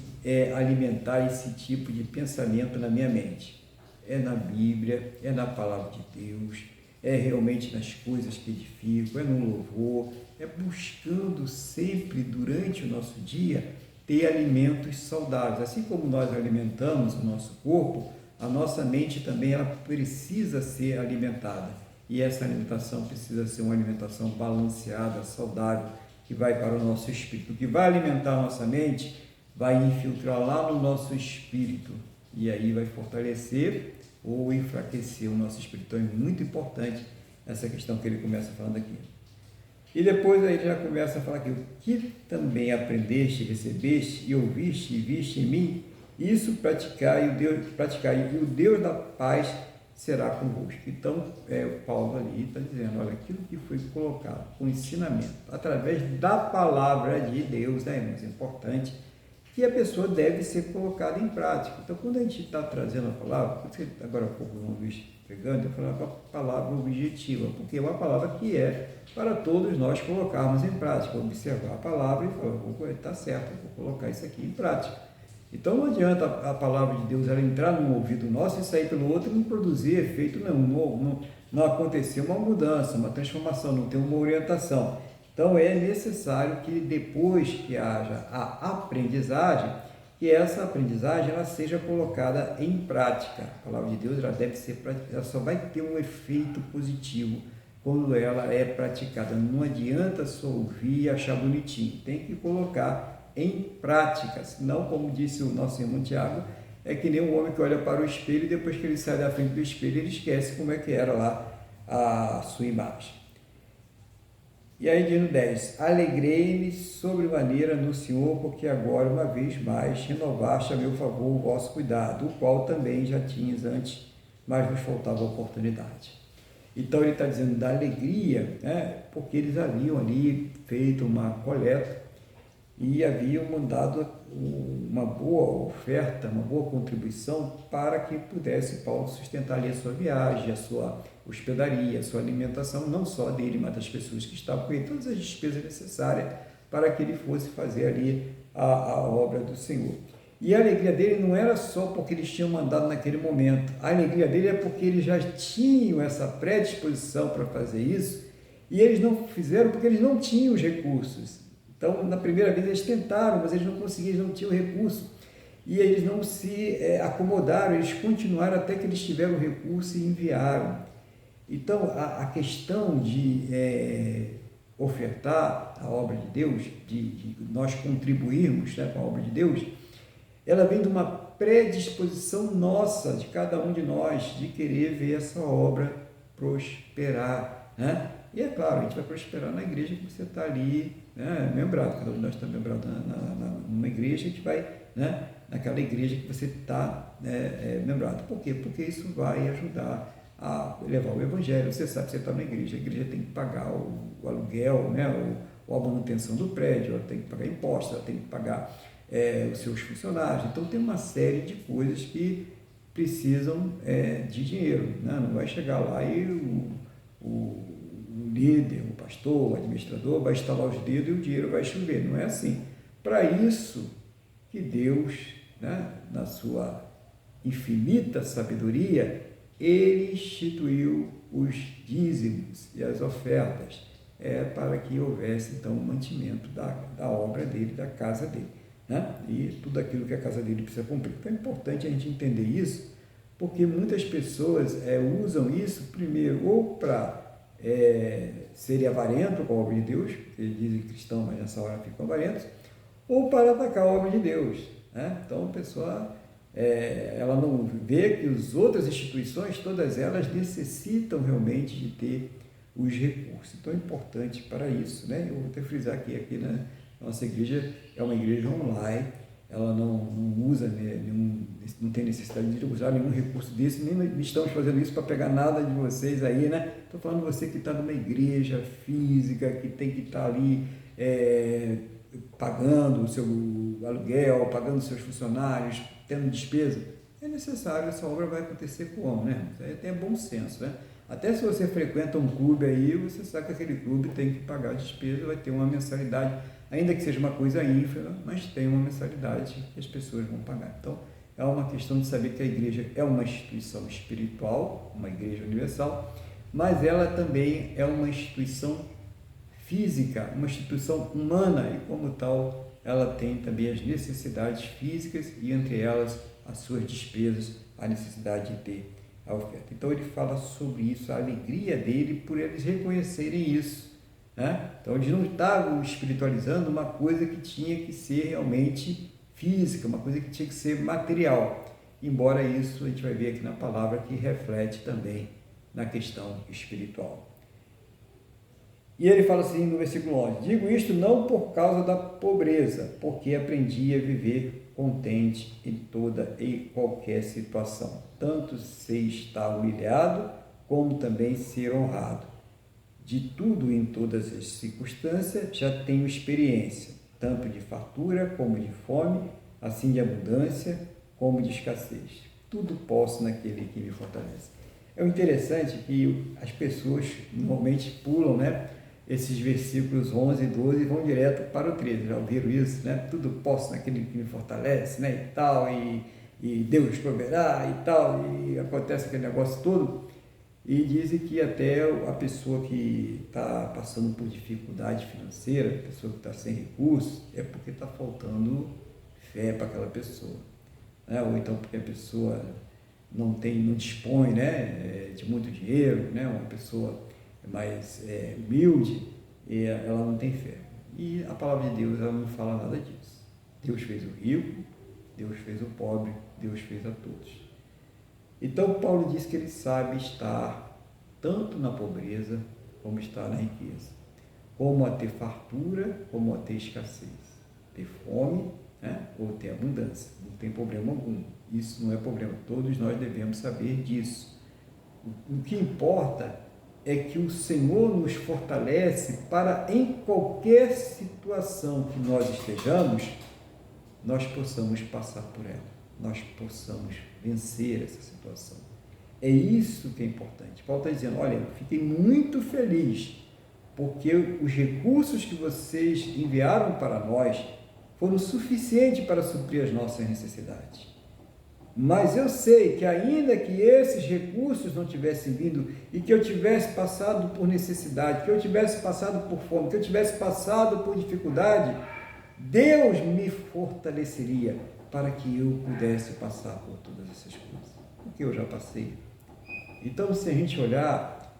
alimentar esse tipo de pensamento na minha mente? É na Bíblia, é na Palavra de Deus, é realmente nas coisas que edificam, é no louvor, é buscando sempre durante o nosso dia ter alimentos saudáveis. Assim como nós alimentamos o nosso corpo, a nossa mente também ela precisa ser alimentada. E essa alimentação precisa ser uma alimentação balanceada, saudável, que vai para o nosso espírito. O que vai alimentar a nossa mente vai infiltrar lá no nosso espírito e aí vai fortalecer ou enfraquecer o nosso espírito. Então é muito importante essa questão que ele começa falando aqui. E depois aí ele já começa a falar aqui, o que também aprendeste, recebeste e ouviste e viste em mim, isso praticar e o Deus da paz será convosco. Então, Paulo ali está dizendo, olha, aquilo que foi colocado, o ensinamento, através da palavra de Deus, né, irmãos? É importante que a pessoa deve ser colocada em prática. Então, quando a gente está trazendo a palavra, agora há pouco o João Luiz pregando, eu falava a palavra objetiva, porque é uma palavra que é para todos nós colocarmos em prática, observar a palavra e falar, está certo, vou colocar isso aqui em prática. Então não adianta a palavra de Deus ela entrar num ouvido nosso e sair pelo outro e não produzir efeito nenhum, não acontecer uma mudança, uma transformação, não ter uma orientação. Então é necessário que depois que haja a aprendizagem, que essa aprendizagem ela seja colocada em prática. A palavra de Deus ela deve ser praticada, ela só vai ter um efeito positivo quando ela é praticada. Não adianta só ouvir e achar bonitinho, tem que colocar em prática, senão, como disse o nosso irmão Tiago, é que nem um homem que olha para o espelho e depois que ele sai da frente do espelho, ele esquece como é que era lá a sua imagem. E aí diz no 10, alegrei-me sobremaneira no Senhor, porque agora, uma vez mais, renovaste a meu favor o vosso cuidado, o qual também já tinhas antes, mas nos faltava oportunidade. Então ele está dizendo da alegria, né, porque eles haviam ali feito uma coleta e haviam mandado uma boa oferta, uma boa contribuição para que pudesse Paulo sustentar ali a sua viagem, a sua hospedaria, a sua alimentação, não só dele, mas das pessoas que estavam com ele, todas as despesas necessárias para que ele fosse fazer ali a obra do Senhor. E a alegria dele não era só porque eles tinham mandado naquele momento, a alegria dele é porque eles já tinham essa predisposição para fazer isso e eles não fizeram porque eles não tinham os recursos. Então, na primeira vez eles tentaram, mas eles não conseguiram, eles não tinham recurso. E eles não se acomodaram, eles continuaram até que eles tiveram o recurso e enviaram. Então, a questão de ofertar a obra de Deus, de nós contribuirmos, né, com a obra de Deus, ela vem de uma predisposição nossa, de cada um de nós, de querer ver essa obra prosperar, né? E é claro, a gente vai prosperar na igreja que você está ali, né, membrado, cada um de nós está membrado numa igreja, a gente vai, né, naquela igreja que você está membrado. Por quê? Porque isso vai ajudar a levar o evangelho. Você sabe que você está na igreja, a igreja tem que pagar o aluguel, né, a manutenção do prédio, ela tem que pagar impostos, ela tem que pagar os seus funcionários. Então tem uma série de coisas que precisam de dinheiro, né? Não vai chegar lá e o líder, o pastor, o administrador vai estalar os dedos e o dinheiro vai chover. Não é assim. Para isso que Deus, né, na sua infinita sabedoria, ele instituiu os dízimos e as ofertas para que houvesse então o mantimento da obra dele, da casa dele, né? E tudo aquilo que a casa dele precisa cumprir. Então é importante a gente entender isso, porque muitas pessoas usam isso primeiro ou para serem avarentos com a obra de Deus, porque eles dizem cristão, mas nessa hora ficam avarentos, ou para atacar a obra de Deus, né? Então a pessoa ela não vê que as outras instituições, todas elas necessitam realmente de ter os recursos. Então é importante para isso, né? Eu vou até frisar aqui na nossa igreja é uma igreja online, ela não usa não tem necessidade de usar nenhum recurso desse, nem estamos fazendo isso para pegar nada de vocês aí, né? Estou falando de você que está numa igreja física, que tem que estar ali pagando o seu aluguel, pagando os seus funcionários, tendo despesa. É necessário, essa obra vai acontecer como, né? É bom senso, né? Até se você frequenta um clube aí, você sabe que aquele clube tem que pagar a despesa, vai ter uma mensalidade, ainda que seja uma coisa ínfima, mas tem uma mensalidade que as pessoas vão pagar. Então, é uma questão de saber que a igreja é uma instituição espiritual, uma igreja universal, mas ela também é uma instituição física, uma instituição humana, e como tal, ela tem também as necessidades físicas e entre elas as suas despesas, a necessidade de ter a oferta. Então ele fala sobre isso, a alegria dele por eles reconhecerem isso, né? Então eles não estavam espiritualizando uma coisa que tinha que ser realmente física, uma coisa que tinha que ser material, embora isso a gente vai ver aqui na palavra que reflete também na questão espiritual. E ele fala assim no versículo 11, digo isto não por causa da pobreza, porque aprendi a viver contente em toda e qualquer situação, tanto se está humilhado, como também ser honrado. De tudo em todas as circunstâncias já tenho experiência, tanto de fartura como de fome, assim de abundância como de escassez. Tudo posso naquele que me fortalece. É interessante que as pessoas normalmente pulam, né, esses versículos 11 e 12 e vão direto para o 13. Já ouviram isso, né? Tudo posso naquele que me fortalece, né, e tal, e Deus proverá e tal, e acontece aquele negócio todo. E dizem que até a pessoa que está passando por dificuldade financeira, a pessoa que está sem recursos, é porque está faltando fé para aquela pessoa, né? Ou então porque a pessoa não dispõe, né, de muito dinheiro, né? Uma pessoa mais humilde, e ela não tem fé. E a palavra de Deus, ela não fala nada disso. Deus fez o rico, Deus fez o pobre, Deus fez a todos. Então, Paulo diz que ele sabe estar tanto na pobreza, como estar na riqueza, como a ter fartura, como a ter escassez, ter fome, né, ou ter abundância. Não tem problema algum. Isso não é problema. Todos nós devemos saber disso. O que importa é que o Senhor nos fortalece para, em qualquer situação que nós estejamos, nós possamos passar por ela, nós possamos vencer essa situação. É isso que é importante. Paulo está dizendo, olha, eu fiquei muito feliz, porque os recursos que vocês enviaram para nós foram suficientes para suprir as nossas necessidades. Mas eu sei que ainda que esses recursos não tivessem vindo e que eu tivesse passado por necessidade, que eu tivesse passado por fome, que eu tivesse passado por dificuldade, Deus me fortaleceria para que eu pudesse passar por todas essas coisas, porque eu já passei. Então, se a gente olhar,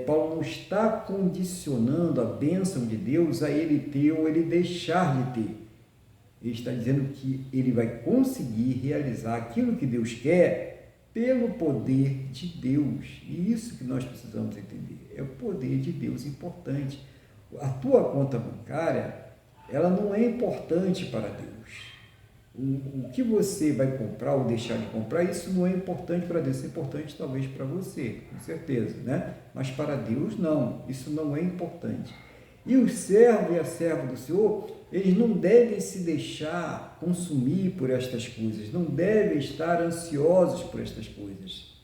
Paulo não está condicionando a bênção de Deus a ele ter ou ele deixar de ter. Ele está dizendo que ele vai conseguir realizar aquilo que Deus quer pelo poder de Deus. E isso que nós precisamos entender. É o poder de Deus importante. A tua conta bancária, ela não é importante para Deus. O que você vai comprar ou deixar de comprar, isso não é importante para Deus. Isso é importante talvez para você, com certeza, né? Mas para Deus não. Isso não é importante. E o servo e a serva do Senhor, eles não devem se deixar consumir por estas coisas, não devem estar ansiosos por estas coisas,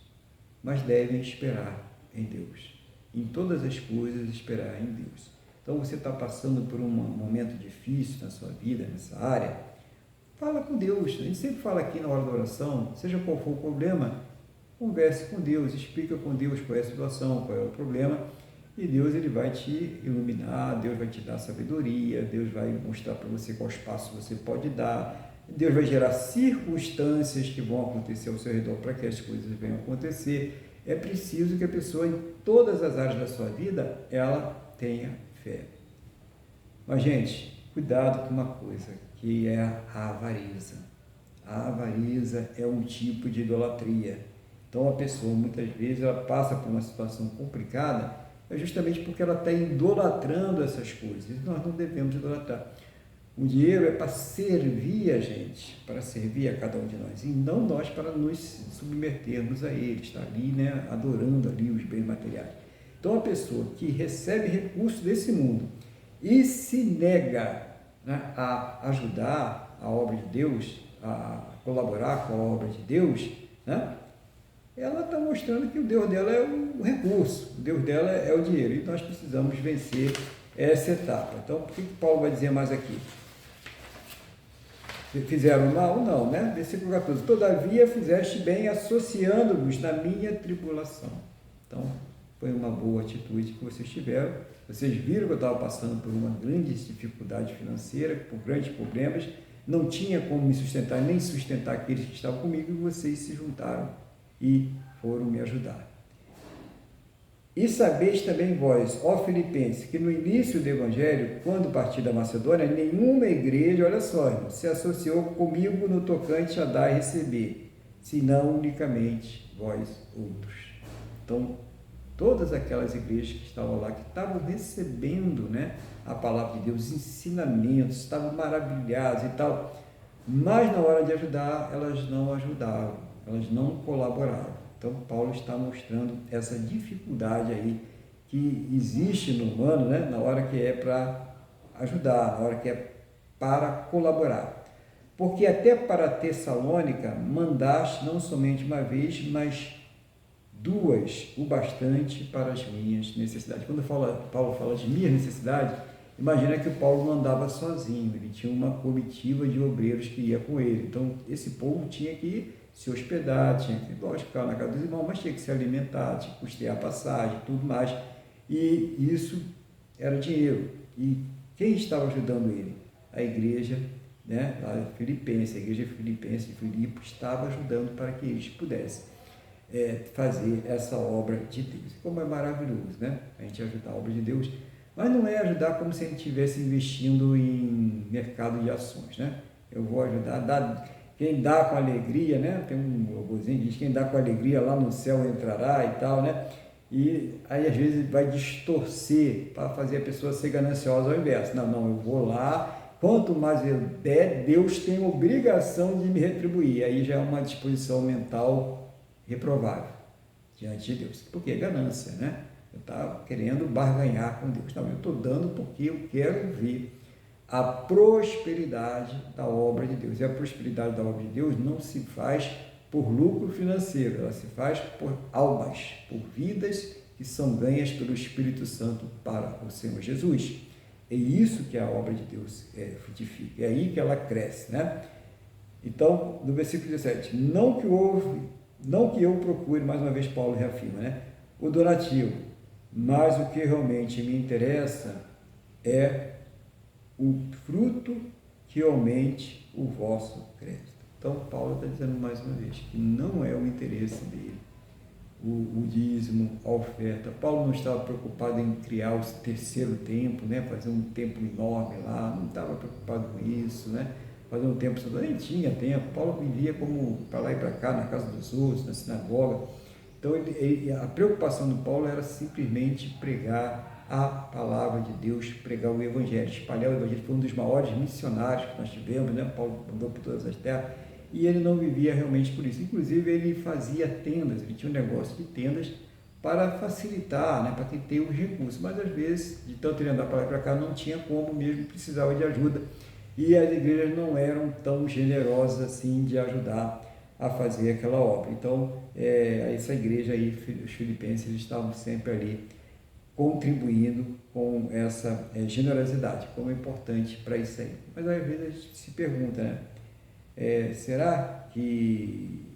mas devem esperar em Deus. Em todas as coisas, esperar em Deus. Então, você está passando por um momento difícil na sua vida, nessa área, fala com Deus. A gente sempre fala aqui na hora da oração, seja qual for o problema, converse com Deus, explica com Deus qual é a situação, qual é o problema, e Deus ele vai te iluminar, Deus vai te dar sabedoria, Deus vai mostrar para você quais passos você pode dar, Deus vai gerar circunstâncias que vão acontecer ao seu redor para que as coisas venham a acontecer. É preciso que a pessoa, em todas as áreas da sua vida, ela tenha fé. Mas, gente, cuidado com uma coisa, que é a avareza. A avareza é um tipo de idolatria. Então, a pessoa, muitas vezes, ela passa por uma situação complicada, é justamente porque ela está idolatrando essas coisas. Nós não devemos idolatrar. O dinheiro é para servir a gente, para servir a cada um de nós, e não nós para nos submetermos a ele, estar ali, né, adorando ali os bens materiais. Então, a pessoa que recebe recursos desse mundo e se nega, né, a ajudar a obra de Deus, a colaborar com a obra de Deus, né, ela está mostrando que o Deus dela é o recurso, o Deus dela é o dinheiro, e nós precisamos vencer essa etapa. Então, o que Paulo vai dizer mais aqui? Fizeram mal? Não, né? Versículo 14. Todavia fizeste bem associando-nos na minha tribulação. Então, foi uma boa atitude que vocês tiveram. Vocês viram que eu estava passando por uma grande dificuldade financeira, por grandes problemas, não tinha como me sustentar, nem sustentar aqueles que estavam comigo, e vocês se juntaram e foram me ajudar. E sabeis também vós, ó Filipenses, que no início do Evangelho, quando parti da Macedônia, nenhuma igreja, olha só, irmão, se associou comigo no tocante a dar e receber, senão unicamente vós outros. Então, todas aquelas igrejas que estavam lá, que estavam recebendo, né, a palavra de Deus, ensinamentos, estavam maravilhados e tal, mas na hora de ajudar, elas não ajudavam, elas não colaboravam. Então, Paulo está mostrando essa dificuldade aí que existe no humano, né? Na hora que é para ajudar, na hora que é para colaborar. Porque até para Tessalônica mandaste não somente uma vez, mas duas, o bastante para as minhas necessidades. Quando Paulo fala de minhas necessidades, imagina que o Paulo não andava sozinho, ele tinha uma comitiva de obreiros que ia com ele. Então, esse povo tinha que se hospedar, tinha que, lógico, ficar na casa dos irmãos, mas tinha que se alimentar, tinha que custear a passagem, tudo mais. E isso era dinheiro. E quem estava ajudando ele? A igreja, né, lá de Filipenses, a igreja filipense de Filipe estava ajudando para que eles pudessem fazer essa obra de Deus. Como é maravilhoso, né? A gente ajudar a obra de Deus, mas não é ajudar como se a gente estivesse investindo em mercado de ações, né? Eu vou ajudar, quem dá com alegria, né? Tem um logozinho que diz, quem dá com alegria lá no céu entrará e tal, né? E aí às vezes vai distorcer para fazer a pessoa ser gananciosa ao inverso. Não, eu vou lá, quanto mais eu der, Deus tem obrigação de me retribuir. Aí já é uma disposição mental reprovável diante de Deus, porque é ganância, né? Eu estava querendo barganhar com Deus. Não, eu estou dando porque eu quero ver a prosperidade da obra de Deus. E a prosperidade da obra de Deus não se faz por lucro financeiro, ela se faz por almas, por vidas que são ganhas pelo Espírito Santo para o Senhor Jesus. É isso que a obra de Deus frutifica, é aí que ela cresce, né? Então, no versículo 17, não que eu procure, mais uma vez Paulo reafirma, né, o donativo, mas o que realmente me interessa é o fruto que aumente o vosso crédito. Então, Paulo está dizendo mais uma vez que não é o interesse dele o dízimo, a oferta. Paulo não estava preocupado em criar o terceiro templo, né, fazer um templo enorme lá, não estava preocupado com isso, né, fazer um templo, nem tinha tempo. Paulo vivia como para lá e para cá, na casa dos outros, na sinagoga. Então, a preocupação do Paulo era simplesmente pregar a palavra de Deus, pregar o Evangelho, espalhar o Evangelho. Foi um dos maiores missionários que nós tivemos, né? Paulo andou por todas as terras, e ele não vivia realmente por isso. Inclusive, ele fazia tendas, ele tinha um negócio de tendas para facilitar, né? Para quem tem os recursos, mas às vezes, de tanto ele andar para lá e para cá, não tinha como mesmo, precisava de ajuda, e as igrejas não eram tão generosas assim de ajudar a fazer aquela obra. Então, essa igreja aí, os filipenses, eles estavam sempre ali contribuindo com essa generosidade, como é importante para isso aí. Mas às vezes a gente se pergunta, né? Será que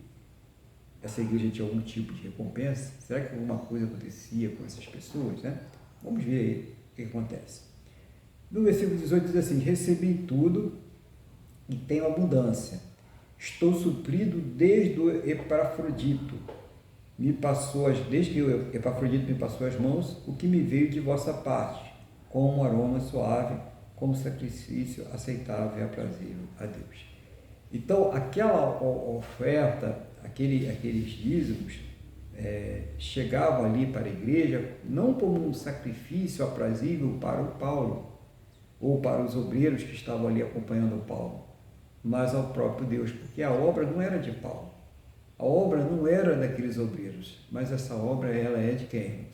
essa igreja tinha algum tipo de recompensa? Será que alguma coisa acontecia com essas pessoas, né? Vamos ver aí o que acontece. No versículo 18 diz assim, recebi tudo e tenho abundância. Estou suprido desde o Epafrodito. Desde que o Epafrodito me passou as mãos, o que me veio de vossa parte, como um aroma suave, como sacrifício aceitável e aprazível a Deus. Então, aquela oferta, aqueles dízimos, chegavam ali para a igreja, não como um sacrifício aprazível para o Paulo, ou para os obreiros que estavam ali acompanhando o Paulo, mas ao próprio Deus, porque a obra não era de Paulo, a obra não era daqueles obreiros, mas essa obra ela é de quem?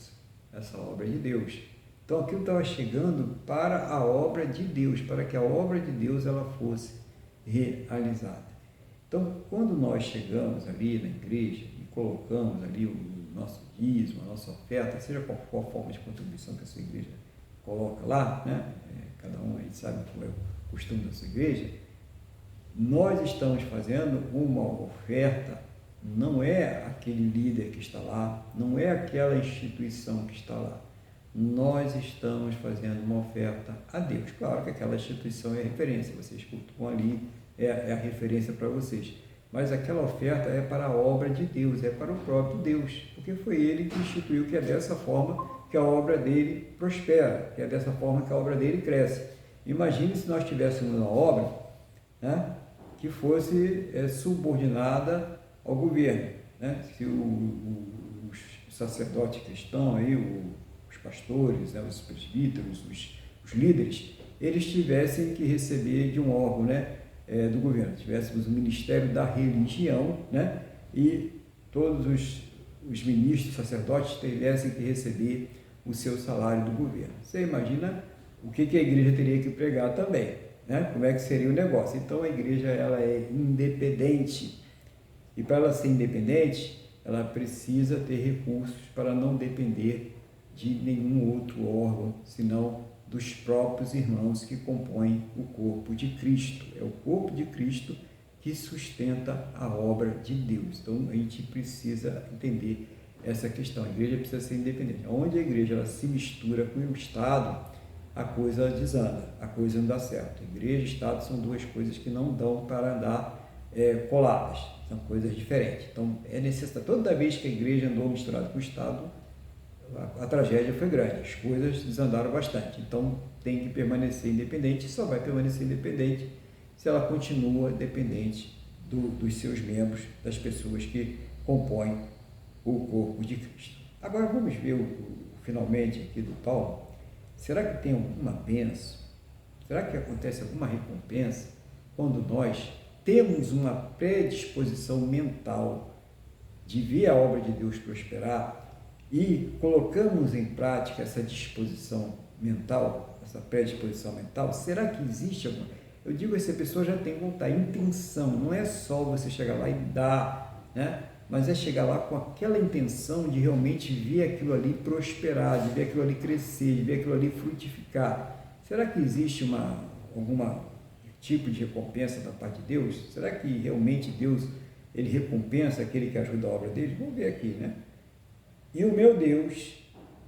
Essa obra é de Deus. Então aquilo estava chegando para a obra de Deus, para que a obra de Deus ela fosse realizada. Então, quando nós chegamos ali na igreja e colocamos ali o nosso dízimo, a nossa oferta, seja qual for a forma de contribuição que a sua igreja coloca lá, né? Cada um aí sabe qual é o costume da sua igreja, nós estamos fazendo uma oferta, não é aquele líder que está lá, não é aquela instituição que está lá, nós estamos fazendo uma oferta a Deus. Claro que aquela instituição é a referência, vocês cultuam ali, é a referência para vocês, mas aquela oferta é para a obra de Deus, é para o próprio Deus, porque foi Ele que instituiu, que é dessa forma que a obra dele prospera, que é dessa forma que a obra dele cresce. Imagine se nós tivéssemos uma obra, né, que fosse subordinada ao governo, né? Se os sacerdotes cristãos, aí, os pastores, né, os presbíteros, os líderes, eles tivessem que receber de um órgão, né, do governo, tivéssemos um Ministério da Religião, né? E todos os ministros, sacerdotes tivessem que receber o seu salário do governo. Você imagina o que a igreja teria que pregar também, né? Como é que seria o negócio? Então a igreja ela é independente, e para ela ser independente, ela precisa ter recursos para não depender de nenhum outro órgão, senão dos próprios irmãos que compõem o corpo de Cristo. É o corpo de Cristo que sustenta a obra de Deus. Então a gente precisa entender essa questão. A igreja precisa ser independente. Onde a igreja ela se mistura com o Estado, a coisa desanda, a coisa não dá certo. Igreja e Estado são duas coisas que não dão para andar coladas, são coisas diferentes. Então é necessário, toda vez que a igreja andou misturada com o Estado, a tragédia foi grande, as coisas desandaram bastante. Então tem que permanecer independente, e só vai permanecer independente se ela continua dependente dos seus membros, das pessoas que compõem o corpo de Cristo. Agora vamos ver finalmente aqui do Paulo. Será que tem alguma bênção? Será que acontece alguma recompensa quando nós temos uma predisposição mental de ver a obra de Deus prosperar e colocamos em prática essa disposição mental, essa predisposição mental? Será que existe alguma? Eu digo que essa pessoa já tem vontade, intenção, não é só você chegar lá e dar, né? Mas é chegar lá com aquela intenção de realmente ver aquilo ali prosperar, de ver aquilo ali crescer, de ver aquilo ali frutificar. Será que existe alguma tipo de recompensa da parte de Deus? Será que realmente Deus ele recompensa aquele que ajuda a obra dele? Vamos ver aqui, né? E o meu Deus,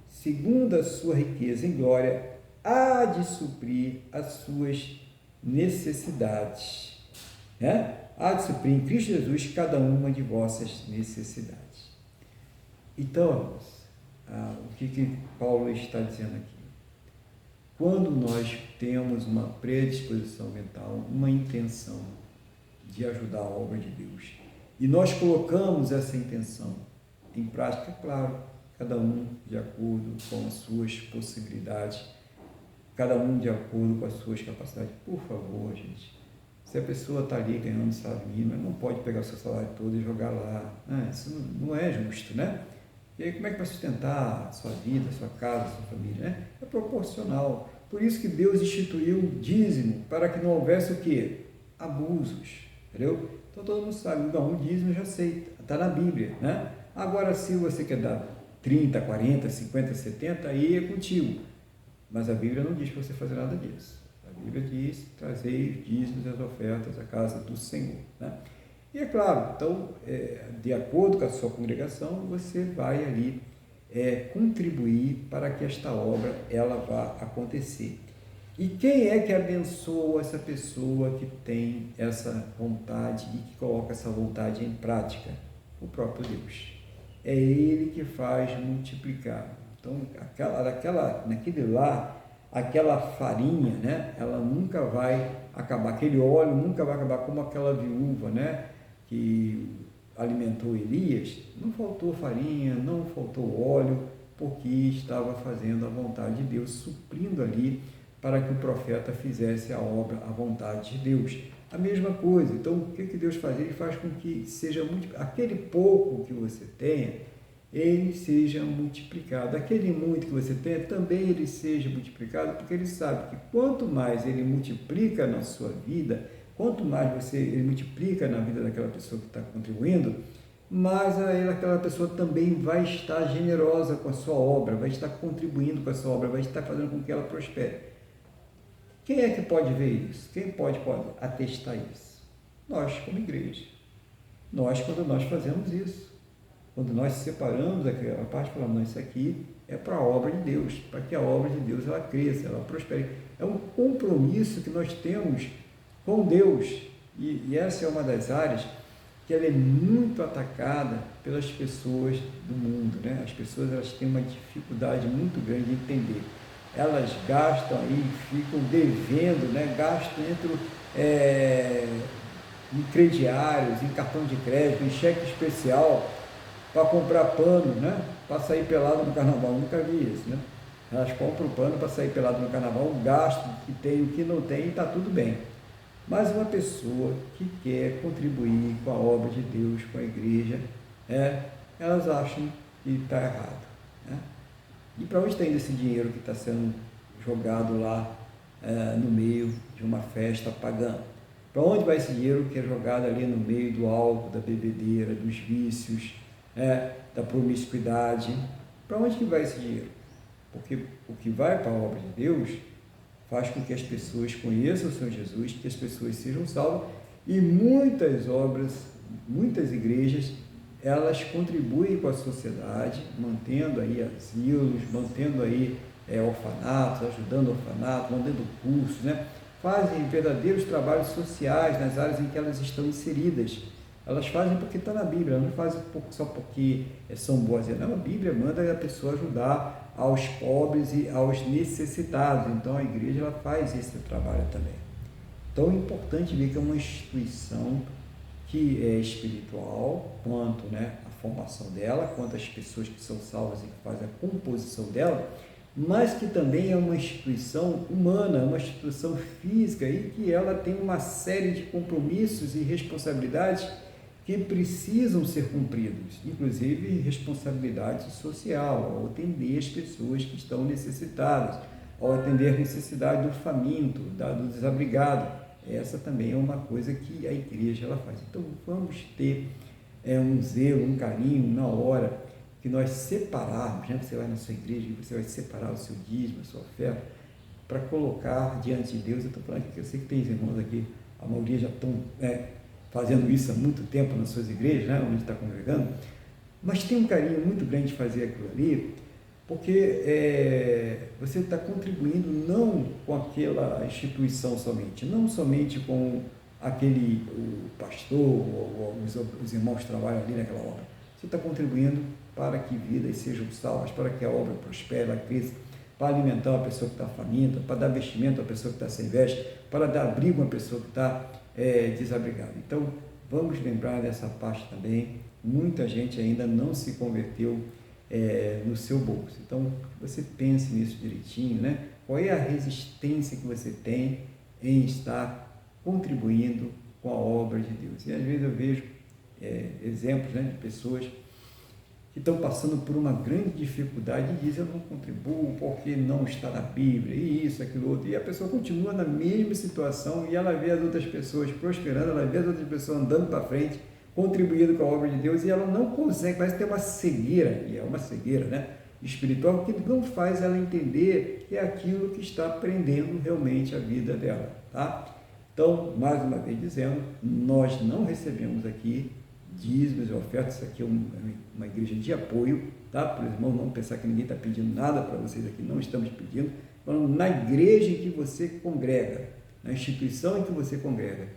segundo a sua riqueza em glória, há de suprir as suas necessidades, né? Há de suprir em Cristo Jesus cada uma de vossas necessidades. Então, o que Paulo está dizendo aqui? Quando nós temos uma predisposição mental, uma intenção de ajudar a obra de Deus, e nós colocamos essa intenção em prática, claro, cada um de acordo com as suas possibilidades, cada um de acordo com as suas capacidades. Por favor, gente, se a pessoa está ali ganhando salário mínimo, ela não pode pegar o seu salário todo e jogar lá. Isso não é justo, né? E aí como é que vai sustentar a sua vida, a sua casa, a sua família, né? É proporcional. Por isso que Deus instituiu o dízimo, para que não houvesse o quê? Abusos, entendeu? Então todo mundo sabe, não, o dízimo eu já sei, está na Bíblia, né? Agora, se você quer dar 30, 40, 50, 70, aí é contigo. Mas a Bíblia não diz para você fazer nada disso. A Bíblia diz, trazei os dízimos e as ofertas à casa do Senhor, né? E é claro, então, de acordo com a sua congregação, você vai ali contribuir para que esta obra ela vá acontecer. E quem é que abençoa essa pessoa que tem essa vontade e que coloca essa vontade em prática? O próprio Deus. É Ele que faz multiplicar. Então, naquele lá, aquela farinha, né, ela nunca vai acabar, aquele óleo nunca vai acabar, como aquela viúva, né, que alimentou Elias, não faltou farinha, não faltou óleo, porque estava fazendo a vontade de Deus, suprindo ali para que o profeta fizesse a obra, a vontade de Deus. A mesma coisa. Então, o que Deus faz? Ele faz com que seja aquele pouco que você tenha, ele seja multiplicado. Aquele muito que você tenha, também ele seja multiplicado, porque ele sabe que quanto mais ele multiplica na sua vida, quanto mais ele multiplica na vida daquela pessoa que está contribuindo, mais aquela pessoa também vai estar generosa com a sua obra, vai estar contribuindo com a sua obra, vai estar fazendo com que ela prospere. Quem é que pode ver isso? Quem pode atestar isso? Nós, como igreja. Quando nós fazemos isso. Quando nós separamos aquela parte, falamos, não, isso aqui é para a obra de Deus, para que a obra de Deus ela cresça, ela prospere. É um compromisso que nós temos com Deus. E essa é uma das áreas que ela é muito atacada pelas pessoas do mundo, né? As pessoas elas têm uma dificuldade muito grande de entender. Elas gastam aí, ficam devendo, né? Gastam em crediários, em cartão de crédito, em cheque especial, para comprar pano, né? Para sair pelado no carnaval. Eu nunca vi isso, né? Elas compram pano para sair pelado no carnaval, o gasto que tem, o que não tem, e está tudo bem. Mas uma pessoa que quer contribuir com a obra de Deus, com a igreja, elas acham que está errado, né? E para onde está indo esse dinheiro que está sendo jogado lá no meio de uma festa pagã? Para onde vai esse dinheiro que é jogado ali no meio do álcool, da bebedeira, dos vícios, da promiscuidade? Para onde que vai esse dinheiro? Porque o que vai para a obra de Deus faz com que as pessoas conheçam o Senhor Jesus, que as pessoas sejam salvas, e muitas obras, muitas igrejas, elas contribuem com a sociedade, mantendo aí asilos, mantendo aí orfanatos, ajudando orfanatos, mantendo cursos, né? Fazem verdadeiros trabalhos sociais nas áreas em que elas estão inseridas. Elas fazem porque está na Bíblia, não fazem só porque são boas. Não, a Bíblia manda a pessoa ajudar aos pobres e aos necessitados. Então a igreja ela faz esse trabalho também. Então é importante ver que é uma instituição que é espiritual, quanto a formação dela, quanto as pessoas que são salvas e que fazem a composição dela, mas que também é uma instituição humana, uma instituição física e que ela tem uma série de compromissos e responsabilidades que precisam ser cumpridos, inclusive responsabilidade social, ao atender as pessoas que estão necessitadas, ao atender a necessidade do faminto, do desabrigado. Essa também é uma coisa que a igreja ela faz. Então vamos ter um zelo, um carinho na hora que nós separarmos, você vai na sua igreja e você vai separar o seu dízimo, a sua oferta, para colocar diante de Deus. Eu estou falando aqui, eu sei que tem irmãos aqui, a maioria já estão fazendo isso há muito tempo nas suas igrejas, onde está congregando, mas tem um carinho muito grande de fazer aquilo ali, porque você está contribuindo não com aquela instituição somente, não somente com o pastor ou os irmãos que trabalham ali naquela obra. Você está contribuindo para que vidas sejam salvas, para que a obra prospere, ela cresça, para alimentar uma pessoa que está faminta, para dar vestimento a uma pessoa que está sem veste, para dar abrigo a uma pessoa que está desabrigada. Então, vamos lembrar dessa parte também. Muita gente ainda não se converteu no seu bolso. Então, você pense nisso direitinho, Qual é a resistência que você tem em estar contribuindo com a obra de Deus? E às vezes eu vejo exemplos de pessoas que estão passando por uma grande dificuldade e dizem: eu não contribuo porque não está na Bíblia, e isso, aquilo, outro, e a pessoa continua na mesma situação e ela vê as outras pessoas prosperando, ela vê as outras pessoas andando para frente, contribuindo com a obra de Deus, e ela não consegue, parece ter uma cegueira, e é uma cegueira espiritual, que não faz ela entender que é aquilo que está prendendo realmente a vida dela, tá? Então, mais uma vez dizendo, nós não recebemos aqui dízimos e ofertas. Isso aqui é uma igreja de apoio, tá? Para os irmãos não pensar que ninguém está pedindo nada para vocês aqui, não estamos pedindo. Falando na igreja em que você congrega, na instituição em que você congrega,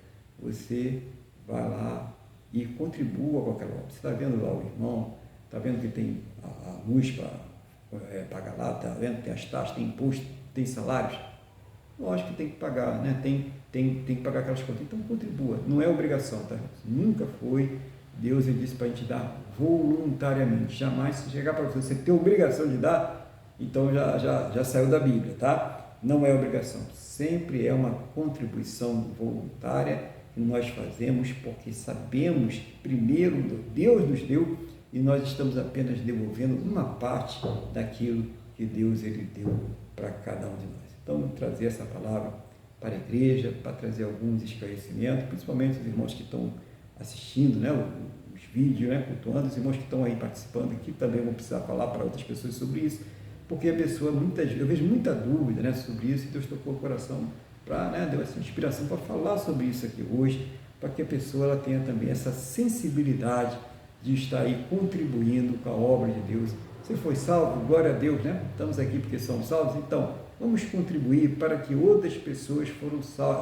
você vai lá e contribua com aquela obra. Você está vendo lá o irmão, está vendo que tem a luz para pagar lá, está vendo que tem as taxas, tem imposto, tem salários? Lógico que tem que pagar, tem que pagar aquelas contas. Então contribua, não é obrigação, tá? Nunca foi. Deus ele disse para a gente dar voluntariamente, jamais se chegar para você ter obrigação de dar, então já saiu da Bíblia, tá? Não é obrigação, sempre é uma contribuição voluntária que nós fazemos porque sabemos que primeiro Deus nos deu e nós estamos apenas devolvendo uma parte daquilo que Deus ele deu para cada um de nós. Então, trazer essa palavra para a igreja, para trazer alguns esclarecimentos, principalmente os irmãos que estão assistindo, os vídeos, cultuando, os irmãos que estão aí participando aqui, também vão precisar falar para outras pessoas sobre isso, porque a pessoa, eu vejo muita dúvida sobre isso, e Deus tocou o coração deu essa inspiração para falar sobre isso aqui hoje, para que a pessoa ela tenha também essa sensibilidade de estar aí contribuindo com a obra de Deus. Você foi salvo, glória a Deus, Estamos aqui porque somos salvos, então vamos contribuir para que outras pessoas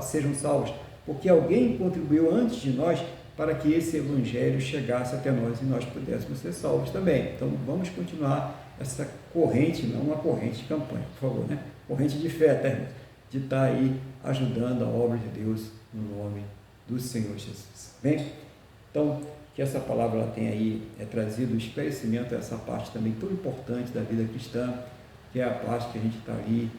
sejam salvas, porque alguém contribuiu antes de nós para que esse evangelho chegasse até nós e nós pudéssemos ser salvos também. Então vamos continuar essa corrente, não uma corrente de campanha, por favor, corrente de fé, irmãos, de estar aí ajudando a obra de Deus no nome do Senhor Jesus. Bem? Então, que essa palavra ela tenha aí trazido o esclarecimento a essa parte também tão importante da vida cristã, que é a parte que a gente está ali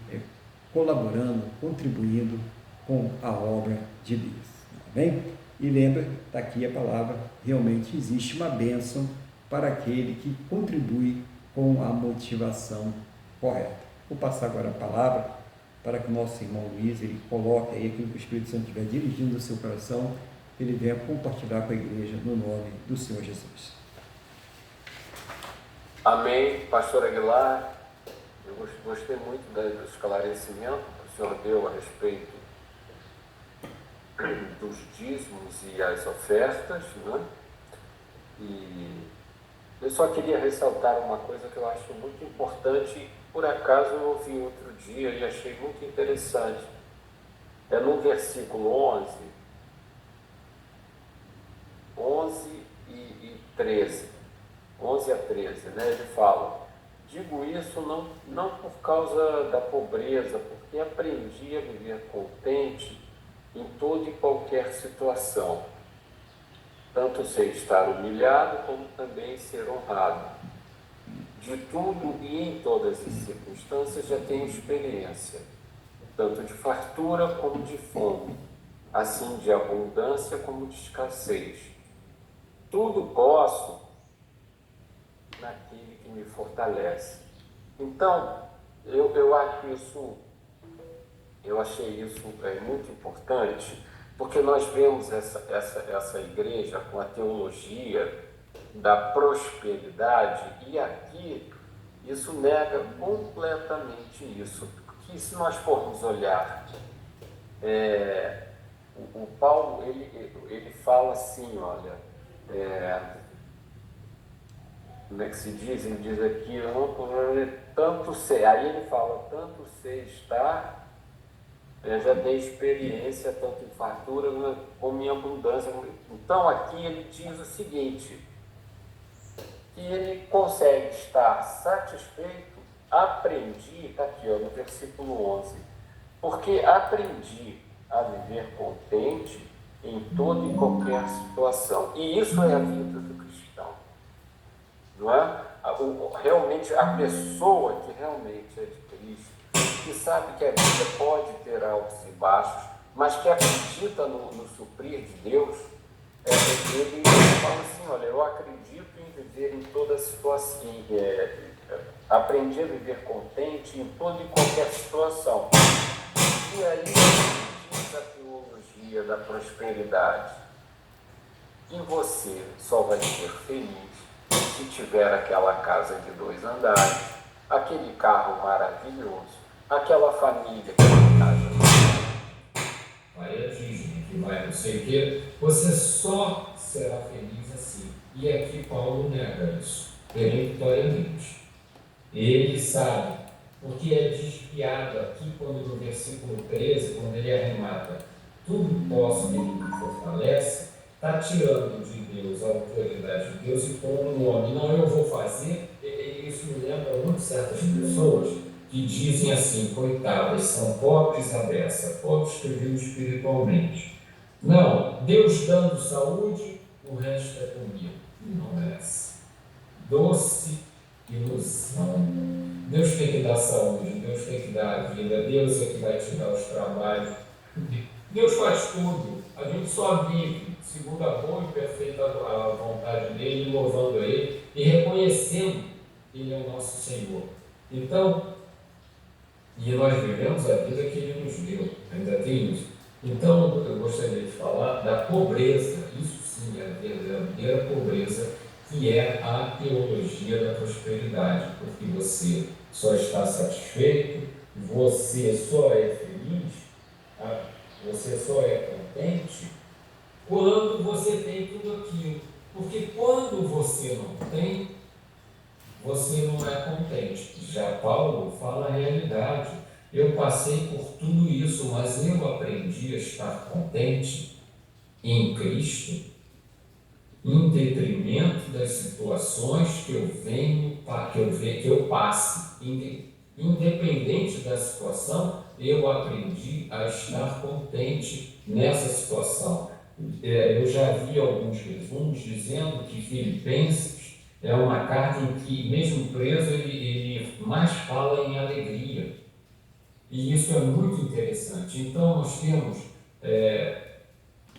colaborando, contribuindo com a obra de Deus. Amém? E lembra, está aqui a palavra, realmente existe uma bênção para aquele que contribui com a motivação correta. Vou passar agora a palavra para que o nosso irmão Luiz, ele coloque aí aquilo que o Espírito Santo estiver dirigindo no seu coração, ele venha compartilhar com a igreja no nome do Senhor Jesus. Amém, pastor Aguilar. Eu gostei muito do esclarecimento que o senhor deu a respeito dos dízimos e as ofertas, né? E eu só queria ressaltar uma coisa que eu acho muito importante, por acaso eu ouvi outro dia e achei muito interessante. É no versículo 11 e 13, 11 a 13, né? Ele fala: digo isso não por causa da pobreza, porque aprendi a viver contente em toda e qualquer situação. Tanto sei estar humilhado, como também ser honrado. De tudo e em todas as circunstâncias já tenho experiência, tanto de fartura como de fome, assim de abundância como de escassez. Tudo posso naquele que me fortalece. Então, eu achei isso muito importante, porque nós vemos essa igreja com a teologia da prosperidade, e aqui isso nega completamente isso. Porque se nós formos olhar, o Paulo, ele fala assim, olha, como é que se diz? Ele diz aqui, tanto sei, aí ele fala, tanto sei estar, já dei experiência tanto em fartura como em abundância. Então aqui ele diz o seguinte, que ele consegue estar satisfeito, aprendi, está aqui no versículo 11, porque aprendi a viver contente em toda e qualquer situação. E isso é a vida do cristão, não é? Realmente a pessoa que realmente é de Cristo, que sabe que a vida pode ter altos e baixos, mas que acredita no suprir de Deus, ele fala assim, olha, eu acredito em viver em toda situação, aprendi a viver contente em toda e qualquer situação. E aí diz a teologia da prosperidade, e você só vai ser feliz se tiver aquela casa de 2 andares, aquele carro maravilhoso, aquela família que tem casa, vai a Disney, que vai não sei o quê, você só será feliz assim. E aqui Paulo nega isso, peremptoriamente. Ele sabe, porque é desviado aqui quando no versículo 13, quando ele arremata, tudo posso que me fortalece, está tirando de Deus a autoridade de Deus e pondo um nome. Não, eu vou fazer. Isso me lembra muito certas pessoas que dizem assim, coitadas, são pobres à beça, pobres que vivem espiritualmente. Não, Deus dando saúde, o resto é comigo. Não é essa. Doce ilusão. Deus tem que dar saúde, Deus tem que dar a vida, Deus é que vai te dar os trabalhos. Deus faz tudo, a gente só vive segundo a boa e perfeita vontade dele, louvando a ele e reconhecendo que ele é o nosso Senhor. Então, e nós vivemos a vida que ele nos deu, ainda tem isso. Então, eu gostaria de falar da pobreza, isso sim é a verdadeira pobreza, que é a teologia da prosperidade, porque você só está satisfeito, você só é feliz, você só é contente quando você tem tudo aquilo. Porque quando você não tem, você não é contente. Já Paulo fala a realidade. Eu passei por tudo isso, mas eu aprendi a estar contente em Cristo, em detrimento das situações que eu passe. Independente da situação, eu aprendi a estar contente nessa situação. Eu já vi alguns resumos dizendo que Filipenses é uma carta em que, mesmo preso, ele mais fala em alegria. E isso é muito interessante. Então, nós temos,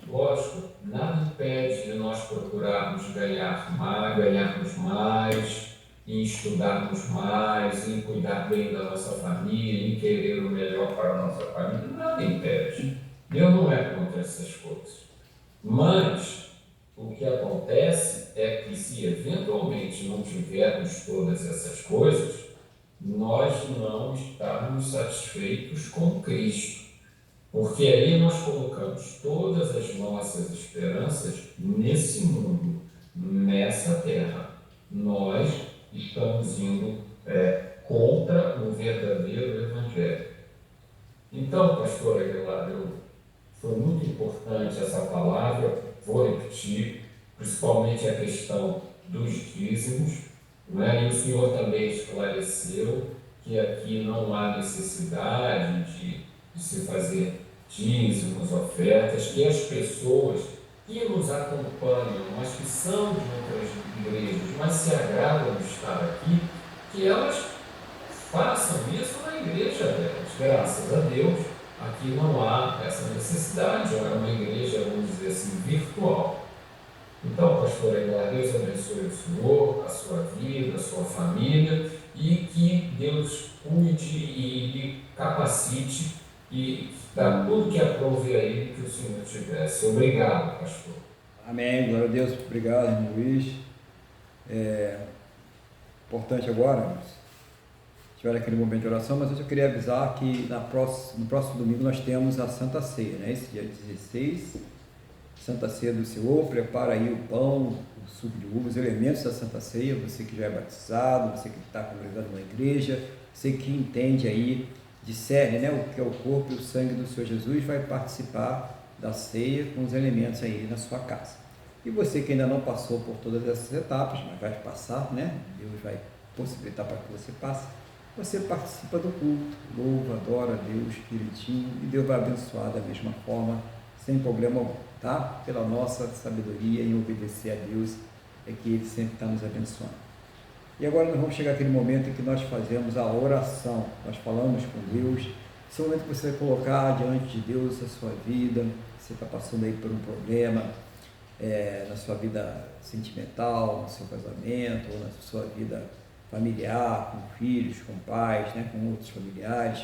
lógico, nada impede de nós procurarmos ganharmos mais, e estudarmos mais, e cuidar bem da nossa família, e querer o melhor para a nossa família. Nada impede. Deus não é contra essas coisas. Mas o que acontece é que, se eventualmente não tivermos todas essas coisas, nós não estamos satisfeitos com Cristo. Porque aí nós colocamos todas as nossas esperanças nesse mundo, nessa terra. Nós estamos indo contra o verdadeiro Evangelho. Então, pastor Aguilar, foi muito importante essa palavra, vou repetir, principalmente a questão dos dízimos, né? E o senhor também esclareceu que aqui não há necessidade de se fazer dízimos, ofertas, que as pessoas que nos acompanham, mas que são de outras igrejas, mas se agradam de estar aqui, que elas façam isso na igreja delas. Graças a Deus, aqui não há essa necessidade, é uma igreja, vamos dizer assim, virtual. Então, pastor Aguilar, Deus abençoe o senhor, a sua vida, a sua família, e que Deus cuide e lhe capacite e dá tudo que aprove a ele que o senhor tivesse. Obrigado, pastor. Amém, glória a Deus, obrigado, irmão Luiz. Importante agora, tiver aquele momento de oração, mas eu só queria avisar que no próximo domingo nós temos a Santa Ceia, né? Esse dia 16, Santa Ceia do Senhor. Prepara aí o pão, o suco de uva, os elementos da Santa Ceia. Você que já é batizado, você que está congregando numa igreja, você que entende aí, discerne, né, o que é o corpo e o sangue do Senhor Jesus, vai participar da ceia com os elementos aí na sua casa. E você que ainda não passou por todas essas etapas, mas vai passar, né? Deus vai possibilitar para que você passe. Você participa do culto, louva, adora a Deus direitinho, e Deus vai abençoar da mesma forma, sem problema algum, tá? Pela nossa sabedoria em obedecer a Deus, é que Ele sempre está nos abençoando. E agora nós vamos chegar àquele momento em que nós fazemos a oração, nós falamos com Deus. Esse momento que você vai colocar diante de Deus a sua vida, você está passando aí por um problema na sua vida sentimental, no seu casamento, ou na sua vida familiar, com filhos, com pais, né, com outros familiares.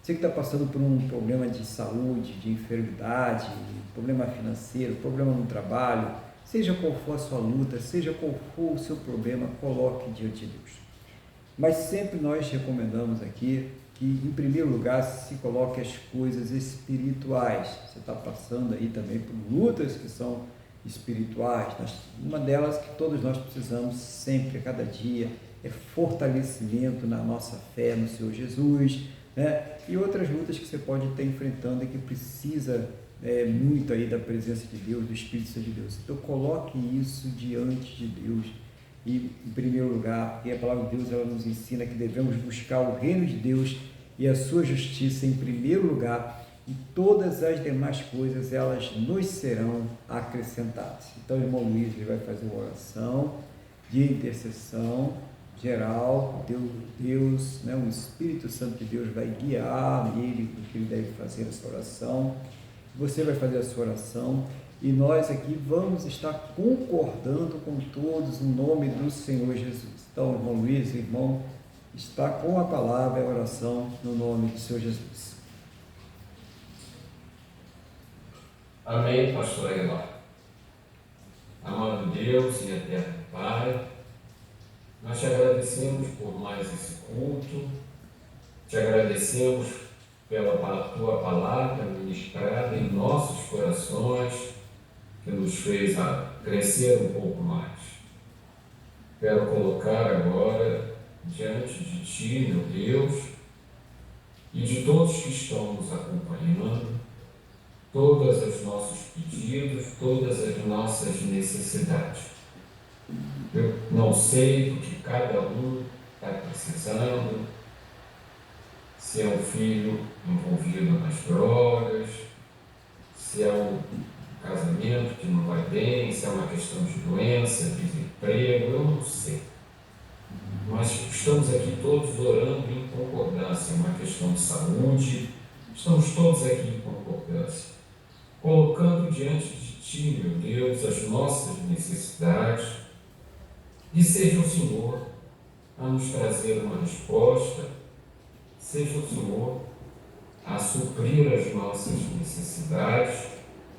Você que está passando por um problema de saúde, de enfermidade, problema financeiro, problema no trabalho, seja qual for a sua luta, seja qual for o seu problema, coloque diante de Deus. Mas sempre nós recomendamos aqui que, em primeiro lugar, se coloque as coisas espirituais. Você está passando aí também por lutas que são espirituais. Uma delas que todos nós precisamos sempre, a cada dia, é fortalecimento na nossa fé no Senhor Jesus, né? E outras lutas que você pode estar enfrentando e que precisa muito aí da presença de Deus, do Espírito Santo de Deus. Então coloque isso diante de Deus e, em primeiro lugar, e a palavra de Deus ela nos ensina que devemos buscar o reino de Deus e a sua justiça em primeiro lugar, e todas as demais coisas elas nos serão acrescentadas. Então o irmão Luiz ele vai fazer uma oração de intercessão geral. Deus, né, o Espírito Santo de Deus vai guiar ele o que ele deve fazer essa oração. Você vai fazer a sua oração e nós aqui vamos estar concordando com todos no nome do Senhor Jesus. Então, irmão Luiz, irmão, está com a palavra e a oração no nome do Senhor Jesus. Amém, pastor Aguilar. Amado Deus e eterno Pai, nós te agradecemos por mais esse culto, te agradecemos pela tua palavra ministrada em nossos corações, que nos fez crescer um pouco mais. Quero colocar agora diante de Ti, meu Deus, e de todos que estão nos acompanhando, todos os nossos pedidos, todas as nossas necessidades. Eu não sei do que cada um está precisando, se é um filho envolvido nas drogas, se é um casamento que não vai bem, se é uma questão de doença, desemprego, eu não sei. Nós estamos aqui todos orando em concordância, uma questão de saúde, estamos todos aqui em concordância, colocando diante de Ti, meu Deus, as nossas necessidades, e seja o Senhor a nos trazer uma resposta, seja o Senhor a suprir as nossas necessidades,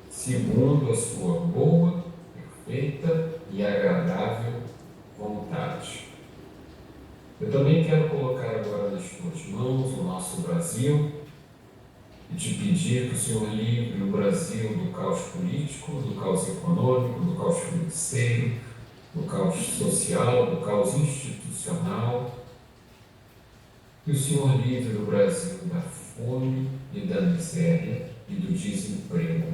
segundo a Sua boa, perfeita e agradável vontade. Eu também quero colocar agora nas Tuas mãos o nosso Brasil e te pedir que o Senhor livre o Brasil do caos político, do caos econômico, do caos financeiro, do caos social, do caos institucional. Que o Senhor livre o Brasil da fome e da miséria e do desemprego.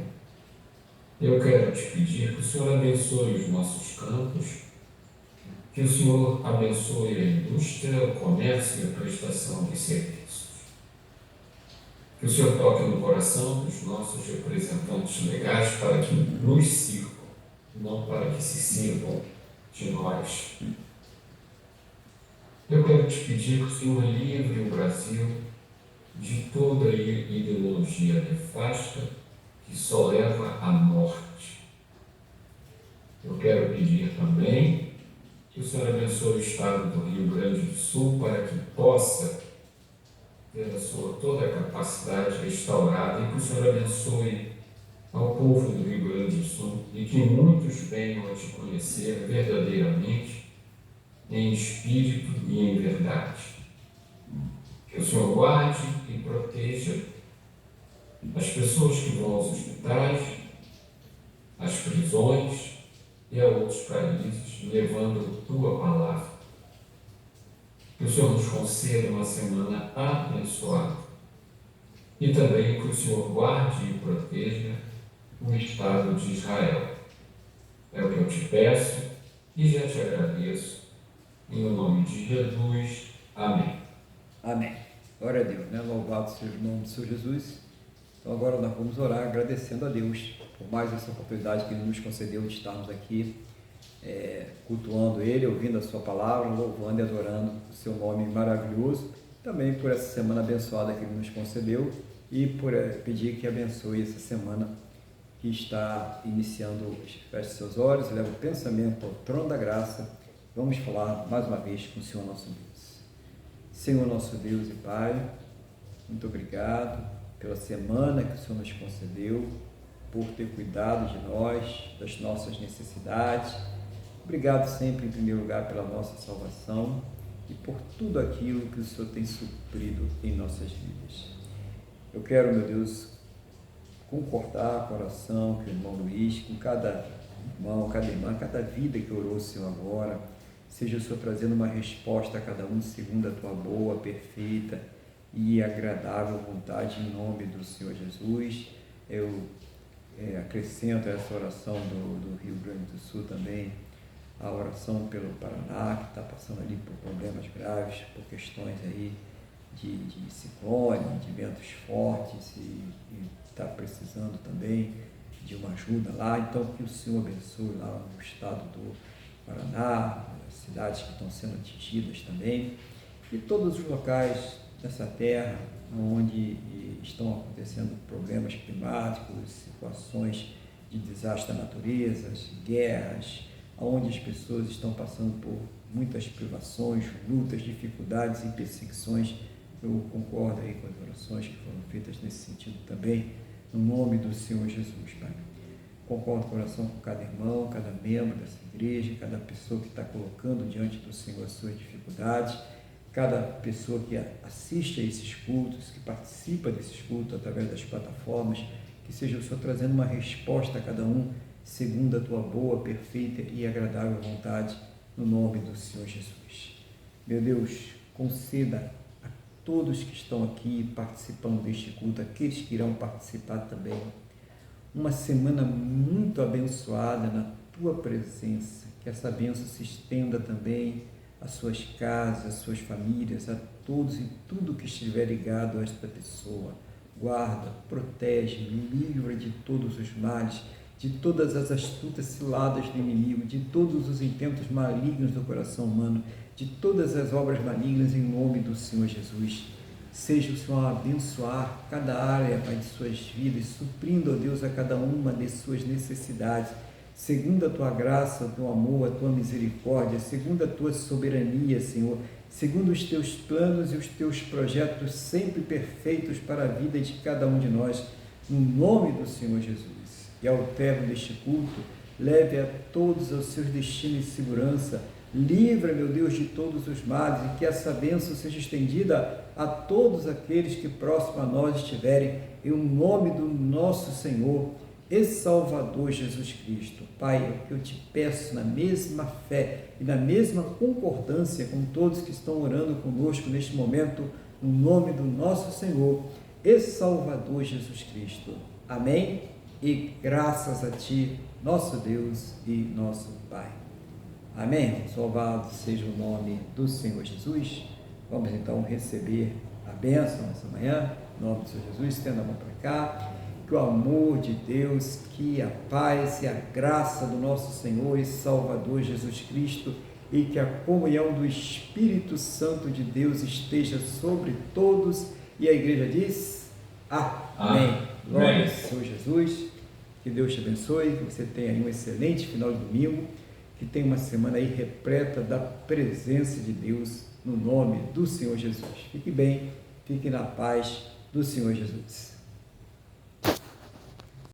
Eu quero te pedir que o Senhor abençoe os nossos campos, que o Senhor abençoe a indústria, o comércio e a prestação de serviços. Que o Senhor toque no coração dos nossos representantes legais para que nos sirvam, não para que se sirvam de nós. Eu quero te pedir que o Senhor livre o Brasil de toda ideologia nefasta que só leva à morte. Eu quero pedir também que o Senhor abençoe o estado do Rio Grande do Sul para que possa ter a sua toda a capacidade restaurada e que o Senhor abençoe ao povo do Rio Grande do Sul e que muitos venham a te conhecer verdadeiramente em espírito e em verdade. Que o Senhor guarde e proteja as pessoas que vão aos hospitais, às prisões e a outros países, levando Tua palavra. Que o Senhor nos conceda uma semana abençoada. E também que o Senhor guarde e proteja o Estado de Israel. É o que eu te peço e já te agradeço. Em nome de Jesus. Amém. Amém. Glória a Deus, né? Louvado seja o nome do Senhor Jesus. Então agora nós vamos orar agradecendo a Deus por mais essa oportunidade que Ele nos concedeu de estarmos aqui cultuando Ele, ouvindo a Sua palavra, louvando e adorando o Seu nome maravilhoso. Também por essa semana abençoada que Ele nos concedeu e por pedir que abençoe essa semana que está iniciando. Feche seus olhos, leva o pensamento ao trono da graça. Vamos falar mais uma vez com o Senhor nosso Deus. Senhor nosso Deus e Pai, muito obrigado pela semana que o Senhor nos concedeu, por ter cuidado de nós, das nossas necessidades. Obrigado sempre, em primeiro lugar, pela nossa salvação e por tudo aquilo que o Senhor tem suprido em nossas vidas. Eu quero, meu Deus, concordar com a oração que o irmão Luiz, com cada irmão, cada irmã, cada vida que orou o Senhor agora, seja o Senhor trazendo uma resposta a cada um segundo a Tua boa, perfeita e agradável vontade, em nome do Senhor Jesus. Eu acrescento a essa oração do Rio Grande do Sul também, a oração pelo Paraná, que está passando ali por problemas graves, por questões aí de ciclone, de ventos fortes e está precisando também de uma ajuda lá. Então que o Senhor abençoe lá no estado do Paraná, as cidades que estão sendo atingidas também, e todos os locais dessa terra onde estão acontecendo problemas climáticos, situações de desastre da natureza, guerras, onde as pessoas estão passando por muitas privações, lutas, dificuldades e perseguições. Eu concordo aí com as orações que foram feitas nesse sentido também, no nome do Senhor Jesus, Pai. Concordo com a oração com cada irmão, cada membro dessa igreja, cada pessoa que está colocando diante do Senhor as suas dificuldades, cada pessoa que assiste a esses cultos, que participa desses cultos através das plataformas, que seja o Senhor trazendo uma resposta a cada um, segundo a Tua boa, perfeita e agradável vontade, no nome do Senhor Jesus. Meu Deus, conceda a todos que estão aqui participando deste culto, aqueles que irão participar também, uma semana muito abençoada na Tua presença, que essa bênção se estenda também às suas casas, às suas famílias, a todos e tudo que estiver ligado a esta pessoa. Guarda, protege, livra de todos os males, de todas as astutas ciladas do inimigo, de todos os intentos malignos do coração humano, de todas as obras malignas, em nome do Senhor Jesus. Seja o Senhor a abençoar cada área, Pai, de suas vidas, suprindo, ó Deus, a cada uma de suas necessidades, segundo a Tua graça, o Teu amor, a Tua misericórdia, segundo a Tua soberania, Senhor, segundo os Teus planos e os Teus projetos sempre perfeitos para a vida de cada um de nós, no nome do Senhor Jesus. E ao término deste culto, leve a todos aos seus destinos de segurança, livra, meu Deus, de todos os males, e que essa bênção seja estendida a todos aqueles que próximo a nós estiverem, em nome do nosso Senhor e Salvador Jesus Cristo. Pai, é o que eu te peço na mesma fé e na mesma concordância com todos que estão orando conosco neste momento, no nome do nosso Senhor e Salvador Jesus Cristo. Amém? E graças a Ti, nosso Deus e nosso Pai. Amém? Louvado seja o nome do Senhor Jesus. Vamos então receber a bênção nessa manhã, em nome do Senhor Jesus. Estenda a mão para cá. Que o amor de Deus, que a paz e a graça do nosso Senhor e Salvador Jesus Cristo e que a comunhão do Espírito Santo de Deus esteja sobre todos. E a igreja diz: Amém. Glória ao Senhor Jesus. Que Deus te abençoe, que você tenha aí um excelente final de domingo, que tenha uma semana aí repleta da presença de Deus, no nome do Senhor Jesus. Fique bem, fique na paz do Senhor Jesus.